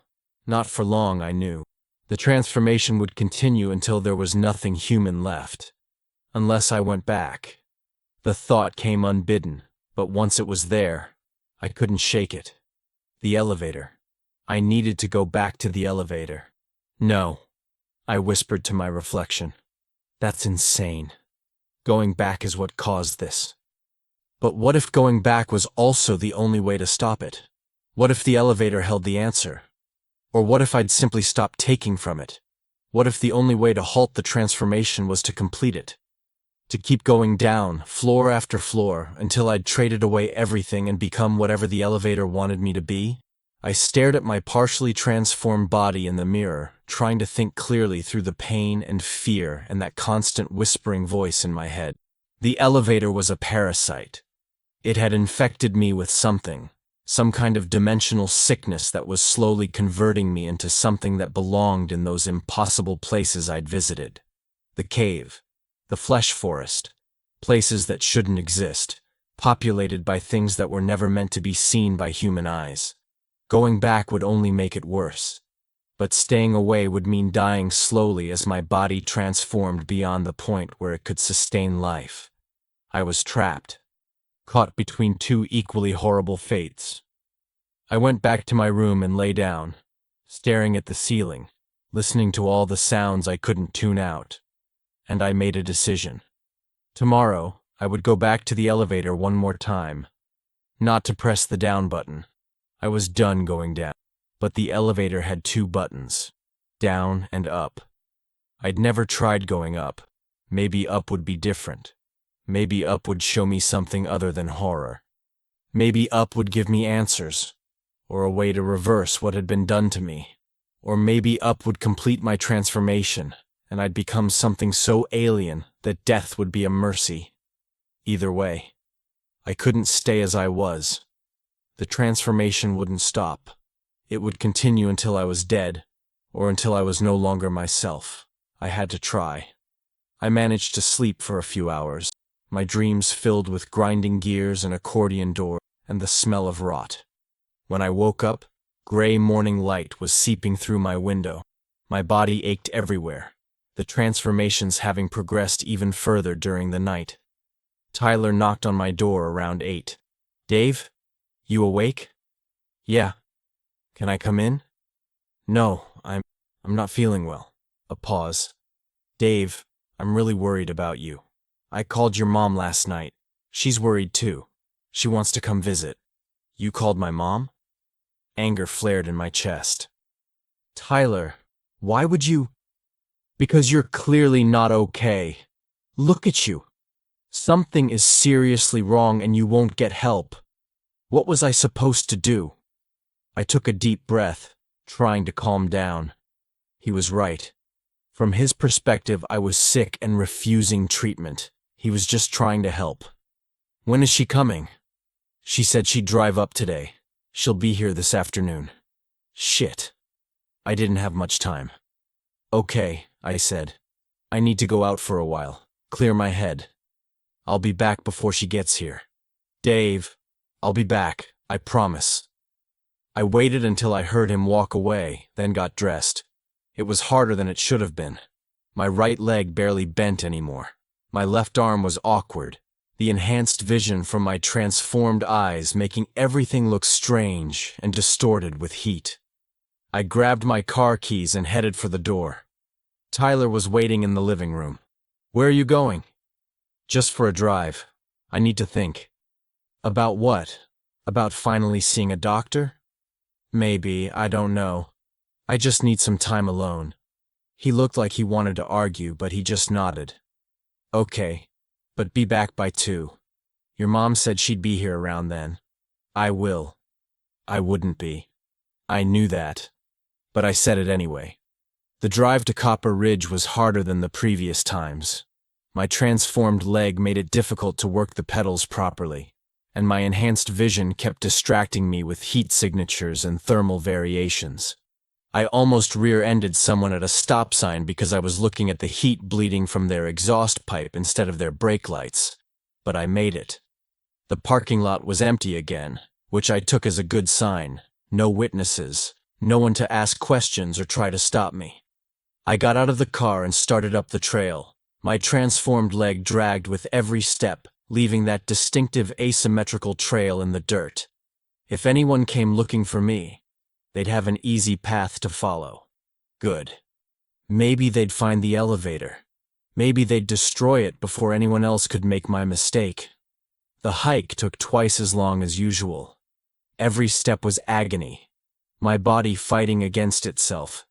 Not for long, I knew. The transformation would continue until there was nothing human left. Unless I went back. The thought came unbidden, but once it was there, I couldn't shake it. The elevator. I needed to go back to the elevator. "No," I whispered to my reflection. "That's insane. Going back is what caused this." But what if going back was also the only way to stop it? What if the elevator held the answer? Or what if I'd simply stopped taking from it? What if the only way to halt the transformation was to complete it? To keep going down, floor after floor, until I'd traded away everything and become whatever the elevator wanted me to be? I stared at my partially transformed body in the mirror, trying to think clearly through the pain and fear and that constant whispering voice in my head. The elevator was a parasite. It had infected me with something, some kind of dimensional sickness that was slowly converting me into something that belonged in those impossible places I'd visited. The cave, the flesh forest, places that shouldn't exist, populated by things that were never meant to be seen by human eyes. Going back would only make it worse. But staying away would mean dying slowly as my body transformed beyond the point where it could sustain life. I was trapped, caught between two equally horrible fates. I went back to my room and lay down, staring at the ceiling, listening to all the sounds I couldn't tune out. And I made a decision. Tomorrow, I would go back to the elevator one more time. Not to press the down button. I was done going down. But the elevator had two buttons, down and up. I'd never tried going up. Maybe up would be different. Maybe up would show me something other than horror. Maybe up would give me answers, or a way to reverse what had been done to me. Or maybe up would complete my transformation, and I'd become something so alien that death would be a mercy. Either way, I couldn't stay as I was. The transformation wouldn't stop. It would continue until I was dead, or until I was no longer myself. I had to try. I managed to sleep for a few hours, my dreams filled with grinding gears and accordion doors and the smell of rot. When I woke up, gray morning light was seeping through my window. My body ached everywhere, the transformations having progressed even further during the night. Tyler knocked on my door around 8. "Dave? You awake?" "Yeah. Can I come in?" "No, I'm not feeling well." A pause. "Dave, I'm really worried about you. I called your mom last night. She's worried too. She wants to come visit." "You called my mom?" Anger flared in my chest. "Tyler, why would you?" "Because you're clearly not okay. Look at you. Something is seriously wrong and you won't get help. What was I supposed to do?" I took a deep breath, trying to calm down. He was right. From his perspective, I was sick and refusing treatment. He was just trying to help. "When is she coming?" "She said she'd drive up today. She'll be here this afternoon." Shit. I didn't have much time. "Okay," I said. "I need to go out for a while, clear my head. I'll be back before she gets here." "Dave, I'll be back, I promise." I waited until I heard him walk away, then got dressed. It was harder than it should have been. My right leg barely bent anymore. My left arm was awkward, the enhanced vision from my transformed eyes making everything look strange and distorted with heat. I grabbed my car keys and headed for the door. Tyler was waiting in the living room. "Where are you going?" "Just for a drive. I need to think." "About what? About finally seeing a doctor?" "Maybe, I don't know. I just need some time alone." He looked like he wanted to argue, but he just nodded. "Okay, but be back by 2. Your mom said she'd be here around then." "I will." I wouldn't be. I knew that. But I said it anyway. The drive to Copper Ridge was harder than the previous times. My transformed leg made it difficult to work the pedals properly, and my enhanced vision kept distracting me with heat signatures and thermal variations. I almost rear-ended someone at a stop sign because I was looking at the heat bleeding from their exhaust pipe instead of their brake lights, but I made it. The parking lot was empty again, which I took as a good sign. No witnesses, no one to ask questions or try to stop me. I got out of the car and started up the trail. My transformed leg dragged with every step, leaving that distinctive asymmetrical trail in the dirt. If anyone came looking for me, they'd have an easy path to follow. Good. Maybe they'd find the elevator. Maybe they'd destroy it before anyone else could make my mistake. The hike took twice as long as usual. Every step was agony. My body fighting against itself.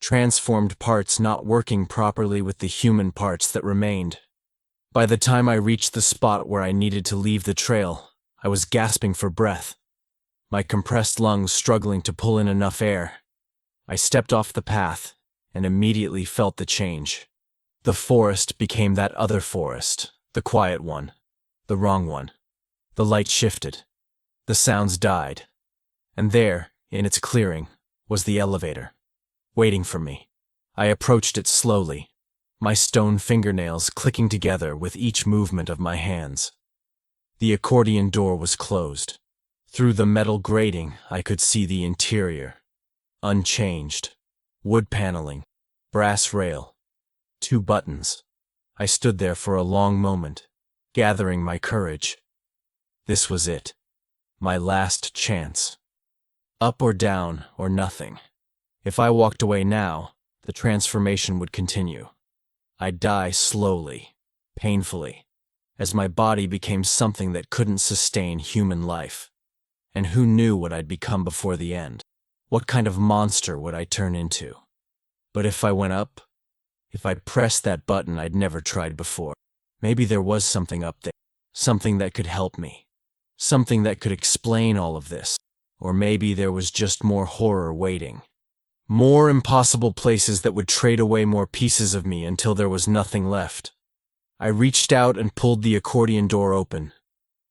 Transformed parts not working properly with the human parts that remained. By the time I reached the spot where I needed to leave the trail, I was gasping for breath. my compressed lungs struggling to pull in enough air. I stepped off the path and immediately felt the change. The forest became that other forest, the quiet one, the wrong one. The light shifted. The sounds died. And there, in its clearing, was the elevator, waiting for me. I approached it slowly, my stone fingernails clicking together with each movement of my hands. The accordion door was closed. Through the metal grating, I could see the interior. Unchanged. Wood paneling. Brass rail. 2 buttons. I stood there for a long moment, gathering my courage. This was it. My last chance. Up or down or nothing. If I walked away now, the transformation would continue. I'd die slowly, painfully, as my body became something that couldn't sustain human life. And who knew what I'd become before the end? What kind of monster would I turn into? But if I went up, if I pressed that button I'd never tried before, maybe there was something up there, something that could help me, something that could explain all of this. Or maybe there was just more horror waiting. More impossible places that would trade away more pieces of me until there was nothing left. I reached out and pulled the accordion door open.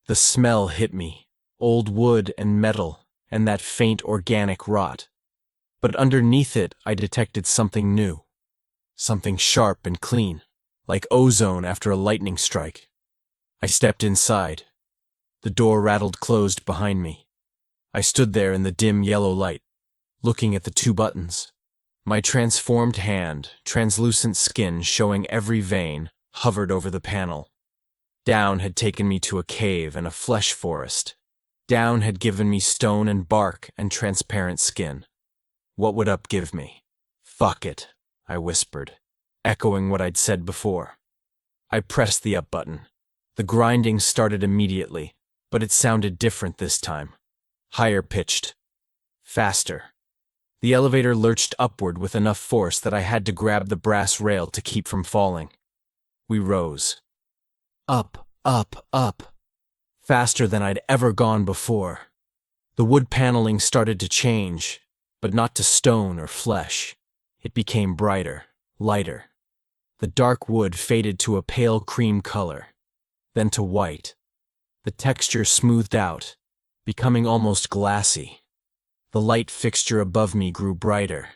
The smell hit me, old wood and metal, and that faint organic rot. But underneath it I detected something new. Something sharp and clean, like ozone after a lightning strike. I stepped inside. The door rattled closed behind me. I stood there in the dim yellow light, looking at the 2 buttons. My transformed hand, translucent skin showing every vein, hovered over the panel. Down had taken me to a cave and a flesh forest. Down had given me stone and bark and transparent skin. What would up give me? Fuck it, I whispered, echoing what I'd said before. I pressed the up button. The grinding started immediately, but it sounded different this time. Higher pitched. Faster. The elevator lurched upward with enough force that I had to grab the brass rail to keep from falling. We rose. Up, up, up. Faster than I'd ever gone before. The wood paneling started to change, but not to stone or flesh. It became brighter, lighter. The dark wood faded to a pale cream color, then to white. The texture smoothed out, becoming almost glassy. The light fixture above me grew brighter,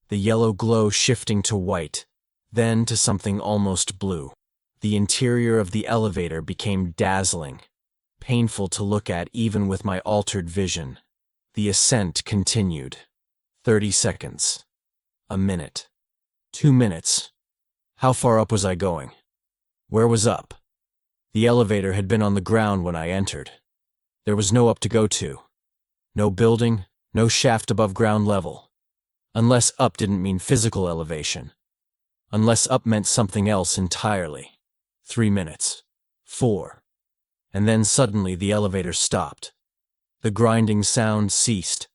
the yellow glow shifting to white, then to something almost blue. The interior of the elevator became dazzling, painful to look at even with my altered vision. The ascent continued. 30 seconds. A minute. 2 minutes. How far up was I going? Where was up? The elevator had been on the ground when I entered. There was no up to go to. No building, no shaft above ground level. Unless up didn't mean physical elevation. Unless up meant something else entirely. 3 minutes. 4. And then suddenly the elevator stopped. The grinding sound ceased.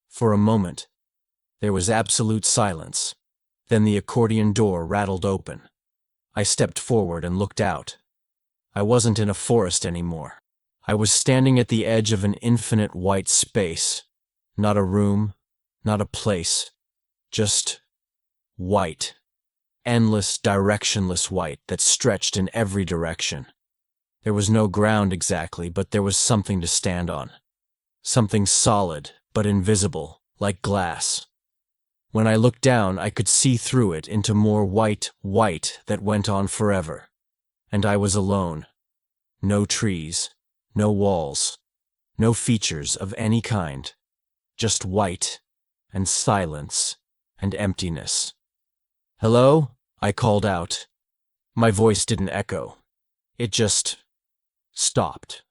For a moment, there was absolute silence. Then the accordion door rattled open. I stepped forward and looked out. I wasn't in a forest anymore. I was standing at the edge of an infinite white space. Not a room, not a place. Just white. Endless, directionless white that stretched in every direction. There was no ground exactly, but there was something to stand on. Something solid, but invisible, like glass. When I looked down, I could see through it into more white that went on forever. And I was alone. No trees, no walls, no features of any kind. Just white, and silence, and emptiness. "Hello?" I called out. My voice didn't echo. It just stopped,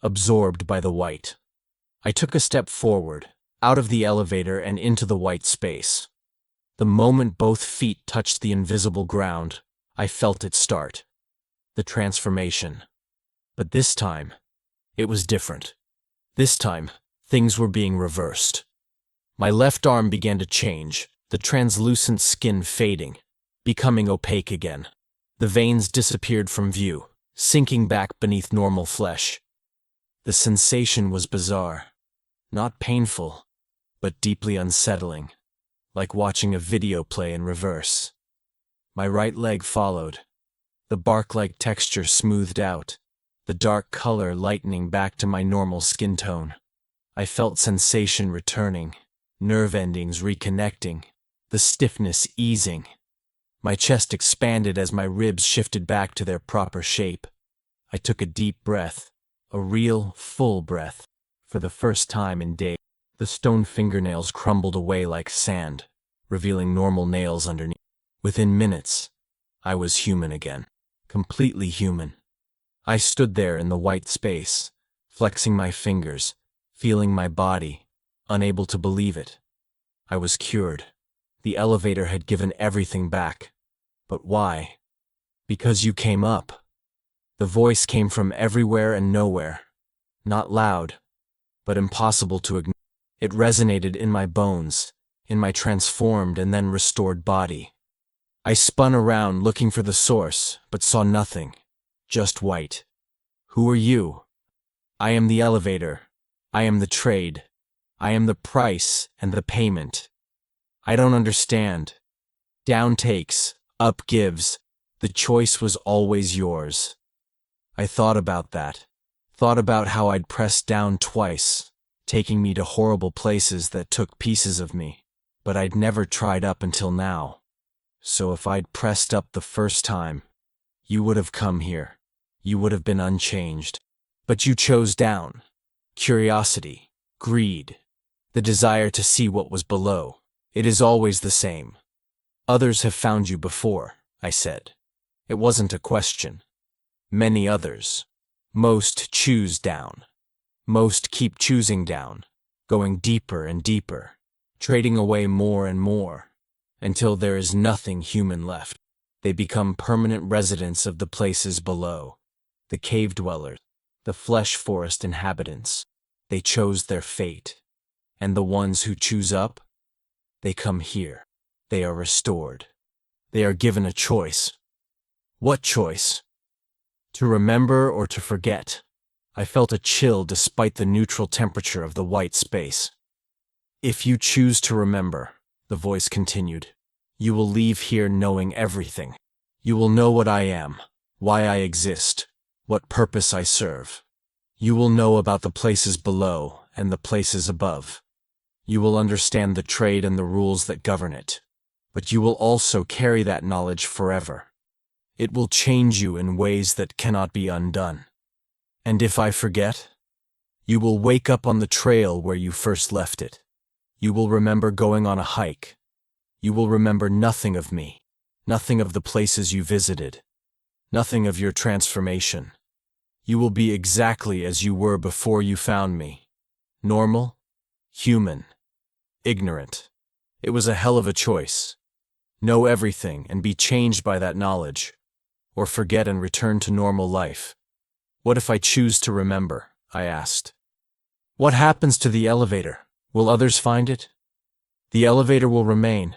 absorbed by the white. I took a step forward, out of the elevator and into the white space. The moment both feet touched the invisible ground, I felt it start. The transformation. But this time, it was different. This time, things were being reversed. My left arm began to change, the translucent skin fading, becoming opaque again. The veins disappeared from view, sinking back beneath normal flesh. The sensation was bizarre. Not painful, but deeply unsettling, like watching a video play in reverse. My right leg followed, the bark-like texture smoothed out, the dark color lightening back to my normal skin tone. I felt sensation returning, nerve endings reconnecting, the stiffness easing. My chest expanded as my ribs shifted back to their proper shape. I took a deep breath, a real, full breath, for the first time in days. The stone fingernails crumbled away like sand, revealing normal nails underneath. Within minutes, I was human again, completely human. I stood there in the white space, flexing my fingers, feeling my body, unable to believe it. I was cured. The elevator had given everything back. But why? Because you came up. The voice came from everywhere and nowhere. Not loud, but impossible to ignore. It resonated in my bones, in my transformed and then restored body. I spun around looking for the source, but saw nothing. Just white. Who are you? I am the elevator. I am the trade. I am the price and the payment. I don't understand. Down takes, up gives. The choice was always yours. I thought about that. Thought about how I'd pressed down twice, taking me to horrible places that took pieces of me. But I'd never tried up until now. So if I'd pressed up the first time, you would have come here. You would have been unchanged. But you chose down. Curiosity, greed, the desire to see what was below. It is always the same. Others have found you before, I said. It wasn't a question. Many others. Most choose down. Most keep choosing down, going deeper and deeper, trading away more and more, until there is nothing human left. They become permanent residents of the places below, the cave dwellers, the flesh forest inhabitants. They chose their fate. And the ones who choose up, they come here. They are restored. They are given a choice. What choice? To remember or to forget? I felt a chill despite the neutral temperature of the white space. If you choose to remember, the voice continued, you will leave here knowing everything. You will know what I am, why I exist, what purpose I serve. You will know about the places below and the places above. You will understand the trade and the rules that govern it. But you will also carry that knowledge forever. It will change you in ways that cannot be undone. And if I forget, you will wake up on the trail where you first left it. You will remember going on a hike. You will remember nothing of me, nothing of the places you visited, nothing of your transformation. You will be exactly as you were before you found me. Normal, human, ignorant. It was a hell of a choice. Know everything and be changed by that knowledge, or forget and return to normal life. What if I choose to remember? I asked. What happens to the elevator? Will others find it? The elevator will remain.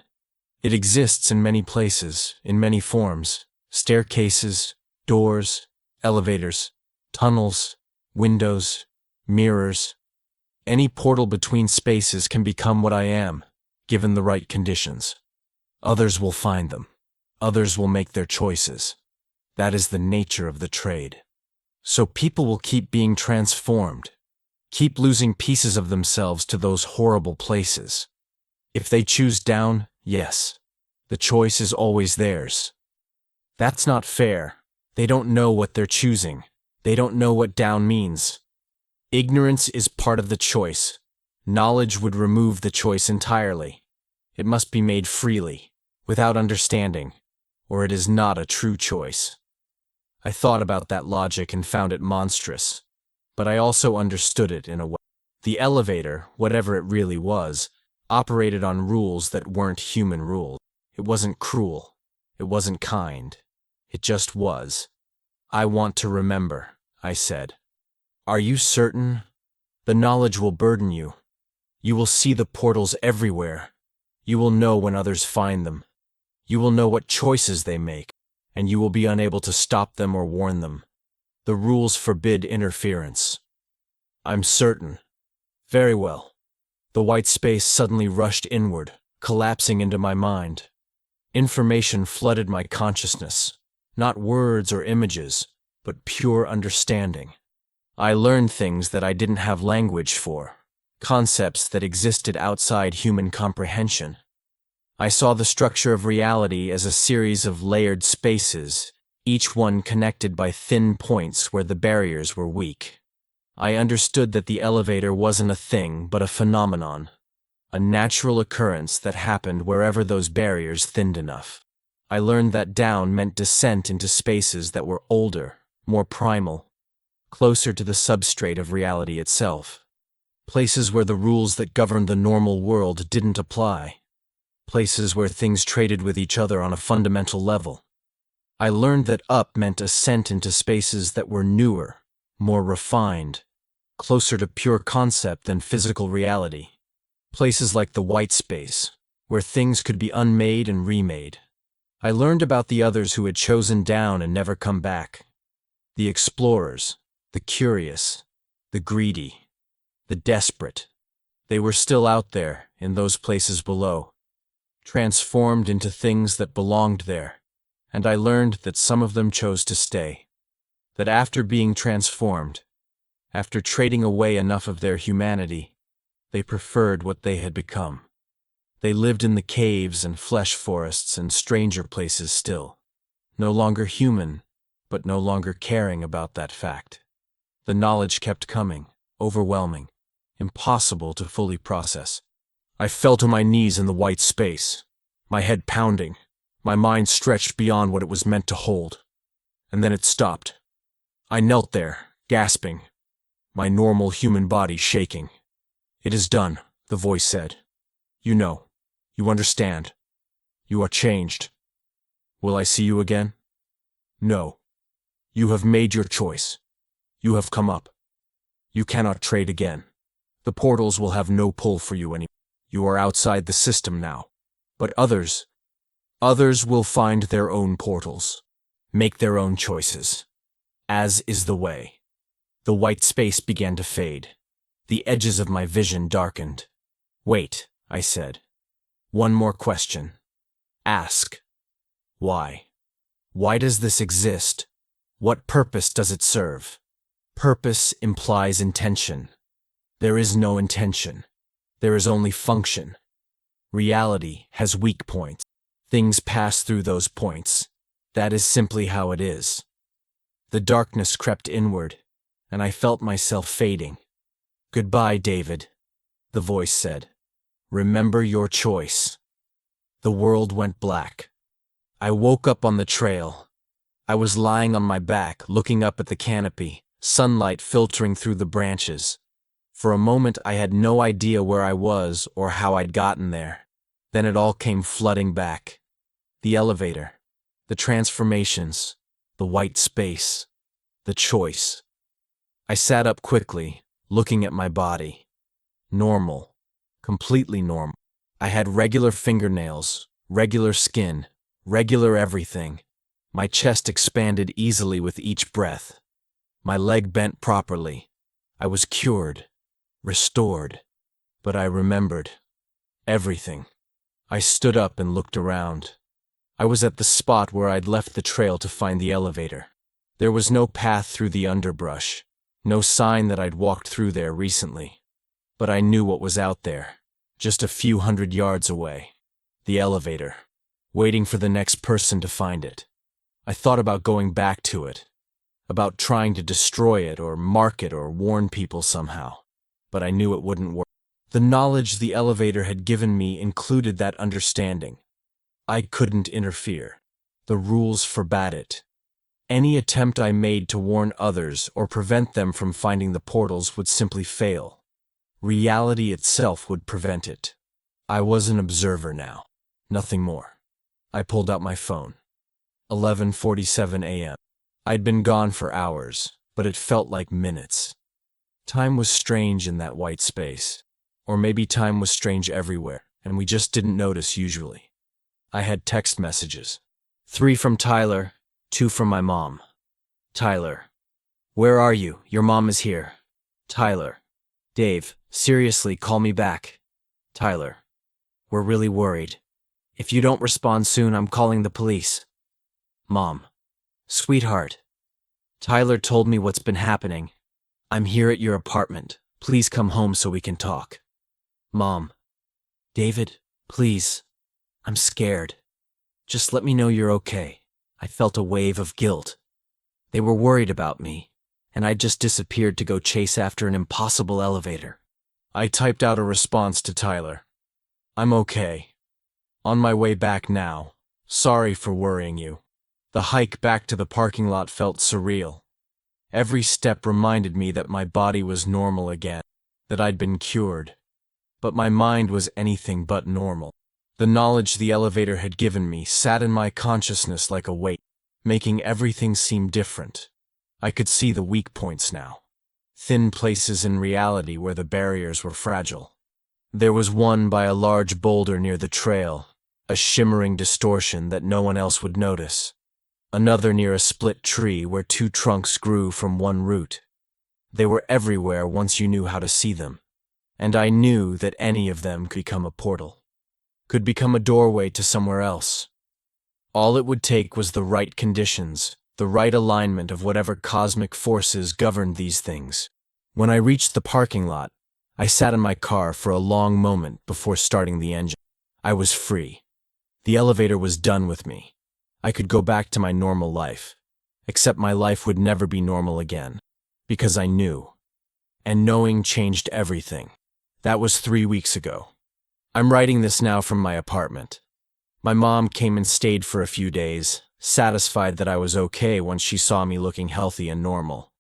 It exists in many places, in many forms. Staircases, doors, elevators, tunnels, windows, mirrors. Any portal between spaces can become what I am, given the right conditions. Others will find them. Others will make their choices. That is the nature of the trade. So people will keep being transformed, keep losing pieces of themselves to those horrible places. If they choose down, yes, the choice is always theirs. That's not fair. They don't know what they're choosing. They don't know what down means. Ignorance is part of the choice. Knowledge would remove the choice entirely. It must be made freely, without understanding, or it is not a true choice. I thought about that logic and found it monstrous, but I also understood it in a way. The elevator, whatever it really was, operated on rules that weren't human rules. It wasn't cruel. It wasn't kind. It just was. I want to remember, I said. Are you certain? The knowledge will burden you. You will see the portals everywhere. You will know when others find them. You will know what choices they make, and you will be unable to stop them or warn them. The rules forbid interference. I'm certain. Very well. The white space suddenly rushed inward, collapsing into my mind. Information flooded my consciousness. Not words or images, but pure understanding. I learned things that I didn't have language for, concepts that existed outside human comprehension. I saw the structure of reality as a series of layered spaces, each one connected by thin points where the barriers were weak. I understood that the elevator wasn't a thing, but a phenomenon, a natural occurrence that happened wherever those barriers thinned enough. I learned that down meant descent into spaces that were older, more primal, closer to the substrate of reality itself. Places where the rules that governed the normal world didn't apply. Places where things traded with each other on a fundamental level. I learned that up meant ascent into spaces that were newer, more refined, closer to pure concept than physical reality. Places like the white space, where things could be unmade and remade. I learned about the others who had chosen down and never come back. The explorers, the curious, the greedy, the desperate. They were still out there, in those places below, transformed into things that belonged there, and I learned that some of them chose to stay. That after being transformed, after trading away enough of their humanity, they preferred what they had become. They lived in the caves and flesh forests and stranger places still, no longer human, but no longer caring about that fact. The knowledge kept coming, overwhelming, impossible to fully process. I fell to my knees in the white space, my head pounding, my mind stretched beyond what it was meant to hold. And then it stopped. I knelt there, gasping, my normal human body shaking. "It is done," the voice said. "You know. You understand. You are changed. Will I see you again? No. You have made your choice. You have come up. You cannot trade again. The portals will have no pull for you anymore. You are outside the system now. But others will find their own portals, make their own choices. As is the way." The white space began to fade. The edges of my vision darkened. "Wait," I said. "One more question. Ask. Why? Why does this exist? What purpose does it serve?" Purpose implies intention. There is no intention. There is only function. Reality has weak points. Things pass through those points. That is simply how it is. The darkness crept inward, and I felt myself fading. "Goodbye, David," the voice said. "Remember your choice." The world went black. I woke up on the trail. I was lying on my back, looking up at the canopy, sunlight filtering through the branches. For a moment I had no idea where I was or how I'd gotten there. Then it all came flooding back. The elevator, the transformations, the white space, the choice. I sat up quickly, looking at my body. Normal. Completely normal. I had regular fingernails, regular skin, regular everything. My chest expanded easily with each breath. My leg bent properly. I was cured, restored. But I remembered everything. I stood up and looked around. I was at the spot where I'd left the trail to find the elevator. There was no path through the underbrush, no sign that I'd walked through there recently. But I knew what was out there, just a few hundred yards away. The elevator, waiting for the next person to find it. I thought about going back to it, about trying to destroy it or mark it or warn people somehow. But I knew it wouldn't work. The knowledge the elevator had given me included that understanding. I couldn't interfere. The rules forbade it. Any attempt I made to warn others or prevent them from finding the portals would simply fail. Reality itself would prevent it. I was an observer now, nothing more. I pulled out my phone. 11:47 a.m. I'd been gone for hours, but it felt like minutes. Time was strange in that white space. Or maybe time was strange everywhere, and we just didn't notice usually. I had text messages. 3 from Tyler, 2 from my mom. Tyler: "Where are you? Your mom is here." Tyler: "Dave, Seriously, call me back. Tyler, we're really worried. If you don't respond soon, I'm calling the police. Mom. Sweetheart. Tyler told me what's been happening. I'm here at your apartment. Please come home so we can talk. Mom. David, please. I'm scared. Just let me know you're okay. I felt a wave of guilt. They were worried about me, and I just disappeared to go chase after an impossible elevator. I typed out a response to Tyler. I'm okay. On my way back now. Sorry for worrying you. The hike back to the parking lot felt surreal. Every step reminded me that my body was normal again, that I'd been cured. But my mind was anything but normal. The knowledge the elevator had given me sat in my consciousness like a weight, making everything seem different. I could see the weak points now. Thin places in reality where the barriers were fragile. There was one by a large boulder near the trail, a shimmering distortion that no one else would notice. Another near a split tree where two trunks grew from one root. They were everywhere once you knew how to see them. And I knew that any of them could become a portal. Could become a doorway to somewhere else. All it would take was the right conditions, the right alignment of whatever cosmic forces governed these things. When I reached the parking lot, I sat in my car for a long moment before starting the engine. I was free. The elevator was done with me. I could go back to my normal life. Except my life would never be normal again. Because I knew. And knowing changed everything. That was 3 weeks ago. I'm writing this now from my apartment. My mom came and stayed for a few days, satisfied that I was okay once she saw me looking healthy and normal.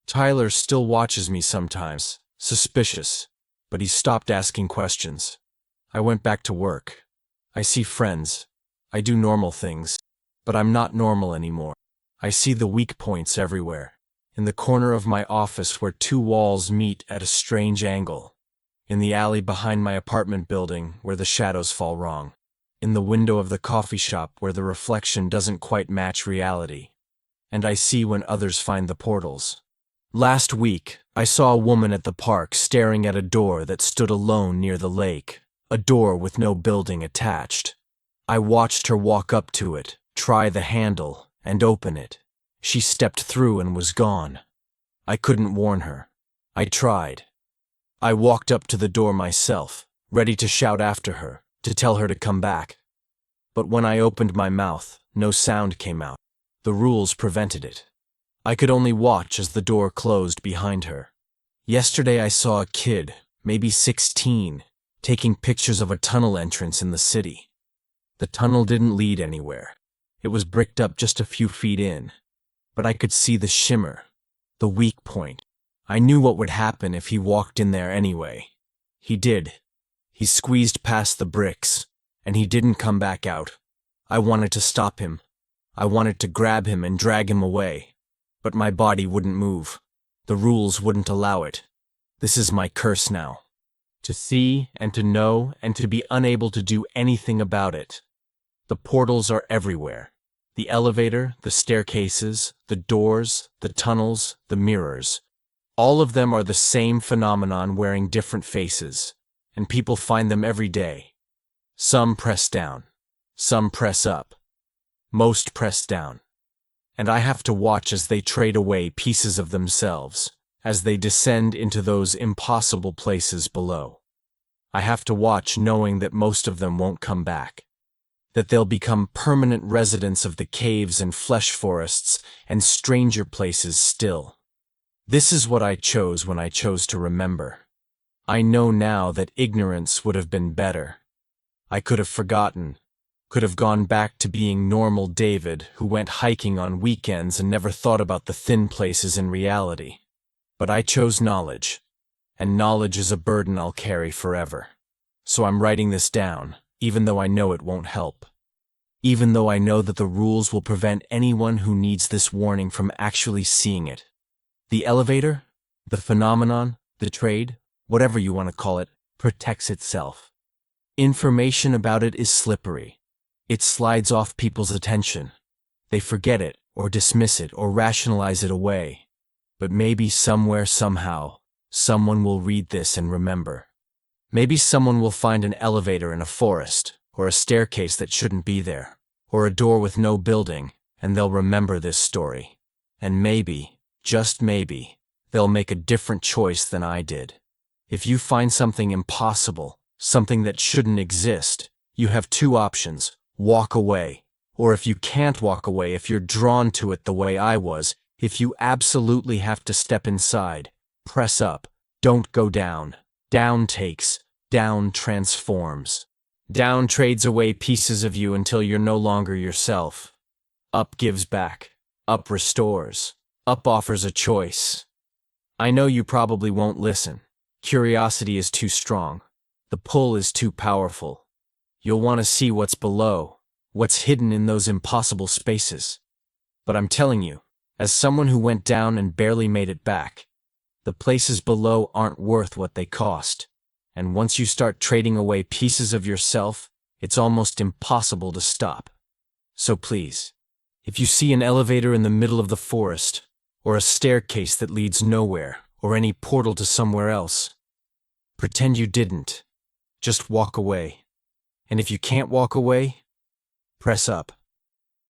Tyler still watches me sometimes, suspicious, but he stopped asking questions. I went back to work. I see friends. I do normal things. But I'm not normal anymore. I see the weak points everywhere. In the corner of my office where two walls meet at a strange angle. In the alley behind my apartment building where the shadows fall wrong. In the window of the coffee shop where the reflection doesn't quite match reality. And I see when others find the portals. Last week, I saw a woman at the park staring at a door that stood alone near the lake. A door with no building attached. I watched her walk up to it, try the handle, and open it. She stepped through and was gone. I couldn't warn her. I tried. I walked up to the door myself, ready to shout after her, to tell her to come back. But when I opened my mouth, no sound came out. The rules prevented it. I could only watch as the door closed behind her. Yesterday I saw a kid, maybe 16, taking pictures of a tunnel entrance in the city. The tunnel didn't lead anywhere. It was bricked up just a few feet in. But I could see the shimmer, the weak point. I knew what would happen if he walked in there anyway. He did. He squeezed past the bricks, and he didn't come back out. I wanted to stop him. I wanted to grab him and drag him away. But my body wouldn't move. The rules wouldn't allow it. This is my curse now. To see and to know and to be unable to do anything about it. The portals are everywhere. The elevator, the staircases, the doors, the tunnels, the mirrors. All of them are the same phenomenon wearing different faces, and people find them every day. Some press down. Some press up. Most press down. And I have to watch as they trade away pieces of themselves, as they descend into those impossible places below. I have to watch knowing that most of them won't come back. That they'll become permanent residents of the caves and flesh forests and stranger places still. This is what I chose when I chose to remember. I know now that ignorance would have been better. I could have forgotten, could have gone back to being normal David who went hiking on weekends and never thought about the thin places in reality. But I chose knowledge, and knowledge is a burden I'll carry forever. So I'm writing this down, even though I know it won't help. Even though I know that the rules will prevent anyone who needs this warning from actually seeing it. The elevator, the phenomenon, the trade, whatever you want to call it, protects itself. Information about it is slippery. It slides off people's attention. They forget it, or dismiss it, or rationalize it away. But maybe somewhere, somehow, Someone will read this and remember. Maybe someone will find an elevator in a forest, or a staircase that shouldn't be there, or a door with no building, and they'll remember this story. And maybe, just maybe, they'll make a different choice than I did. If you find something impossible, something that shouldn't exist, you have two options: walk away. Or if you can't walk away, if you're drawn to it the way I was, if you absolutely have to step inside, press up. Don't go down. Down takes, down transforms. Down trades away pieces of you until you're no longer yourself. Up gives back. Up restores. Up offers a choice. I know you probably won't listen. Curiosity is too strong. The pull is too powerful. You'll want to see what's below, what's hidden in those impossible spaces. But I'm telling you, as someone who went down and barely made it back, the places below aren't worth what they cost. And once you start trading away pieces of yourself, it's almost impossible to stop. So please, if you see an elevator in the middle of the forest, or a staircase that leads nowhere, or any portal to somewhere else, pretend you didn't. Just walk away. And if you can't walk away, press up.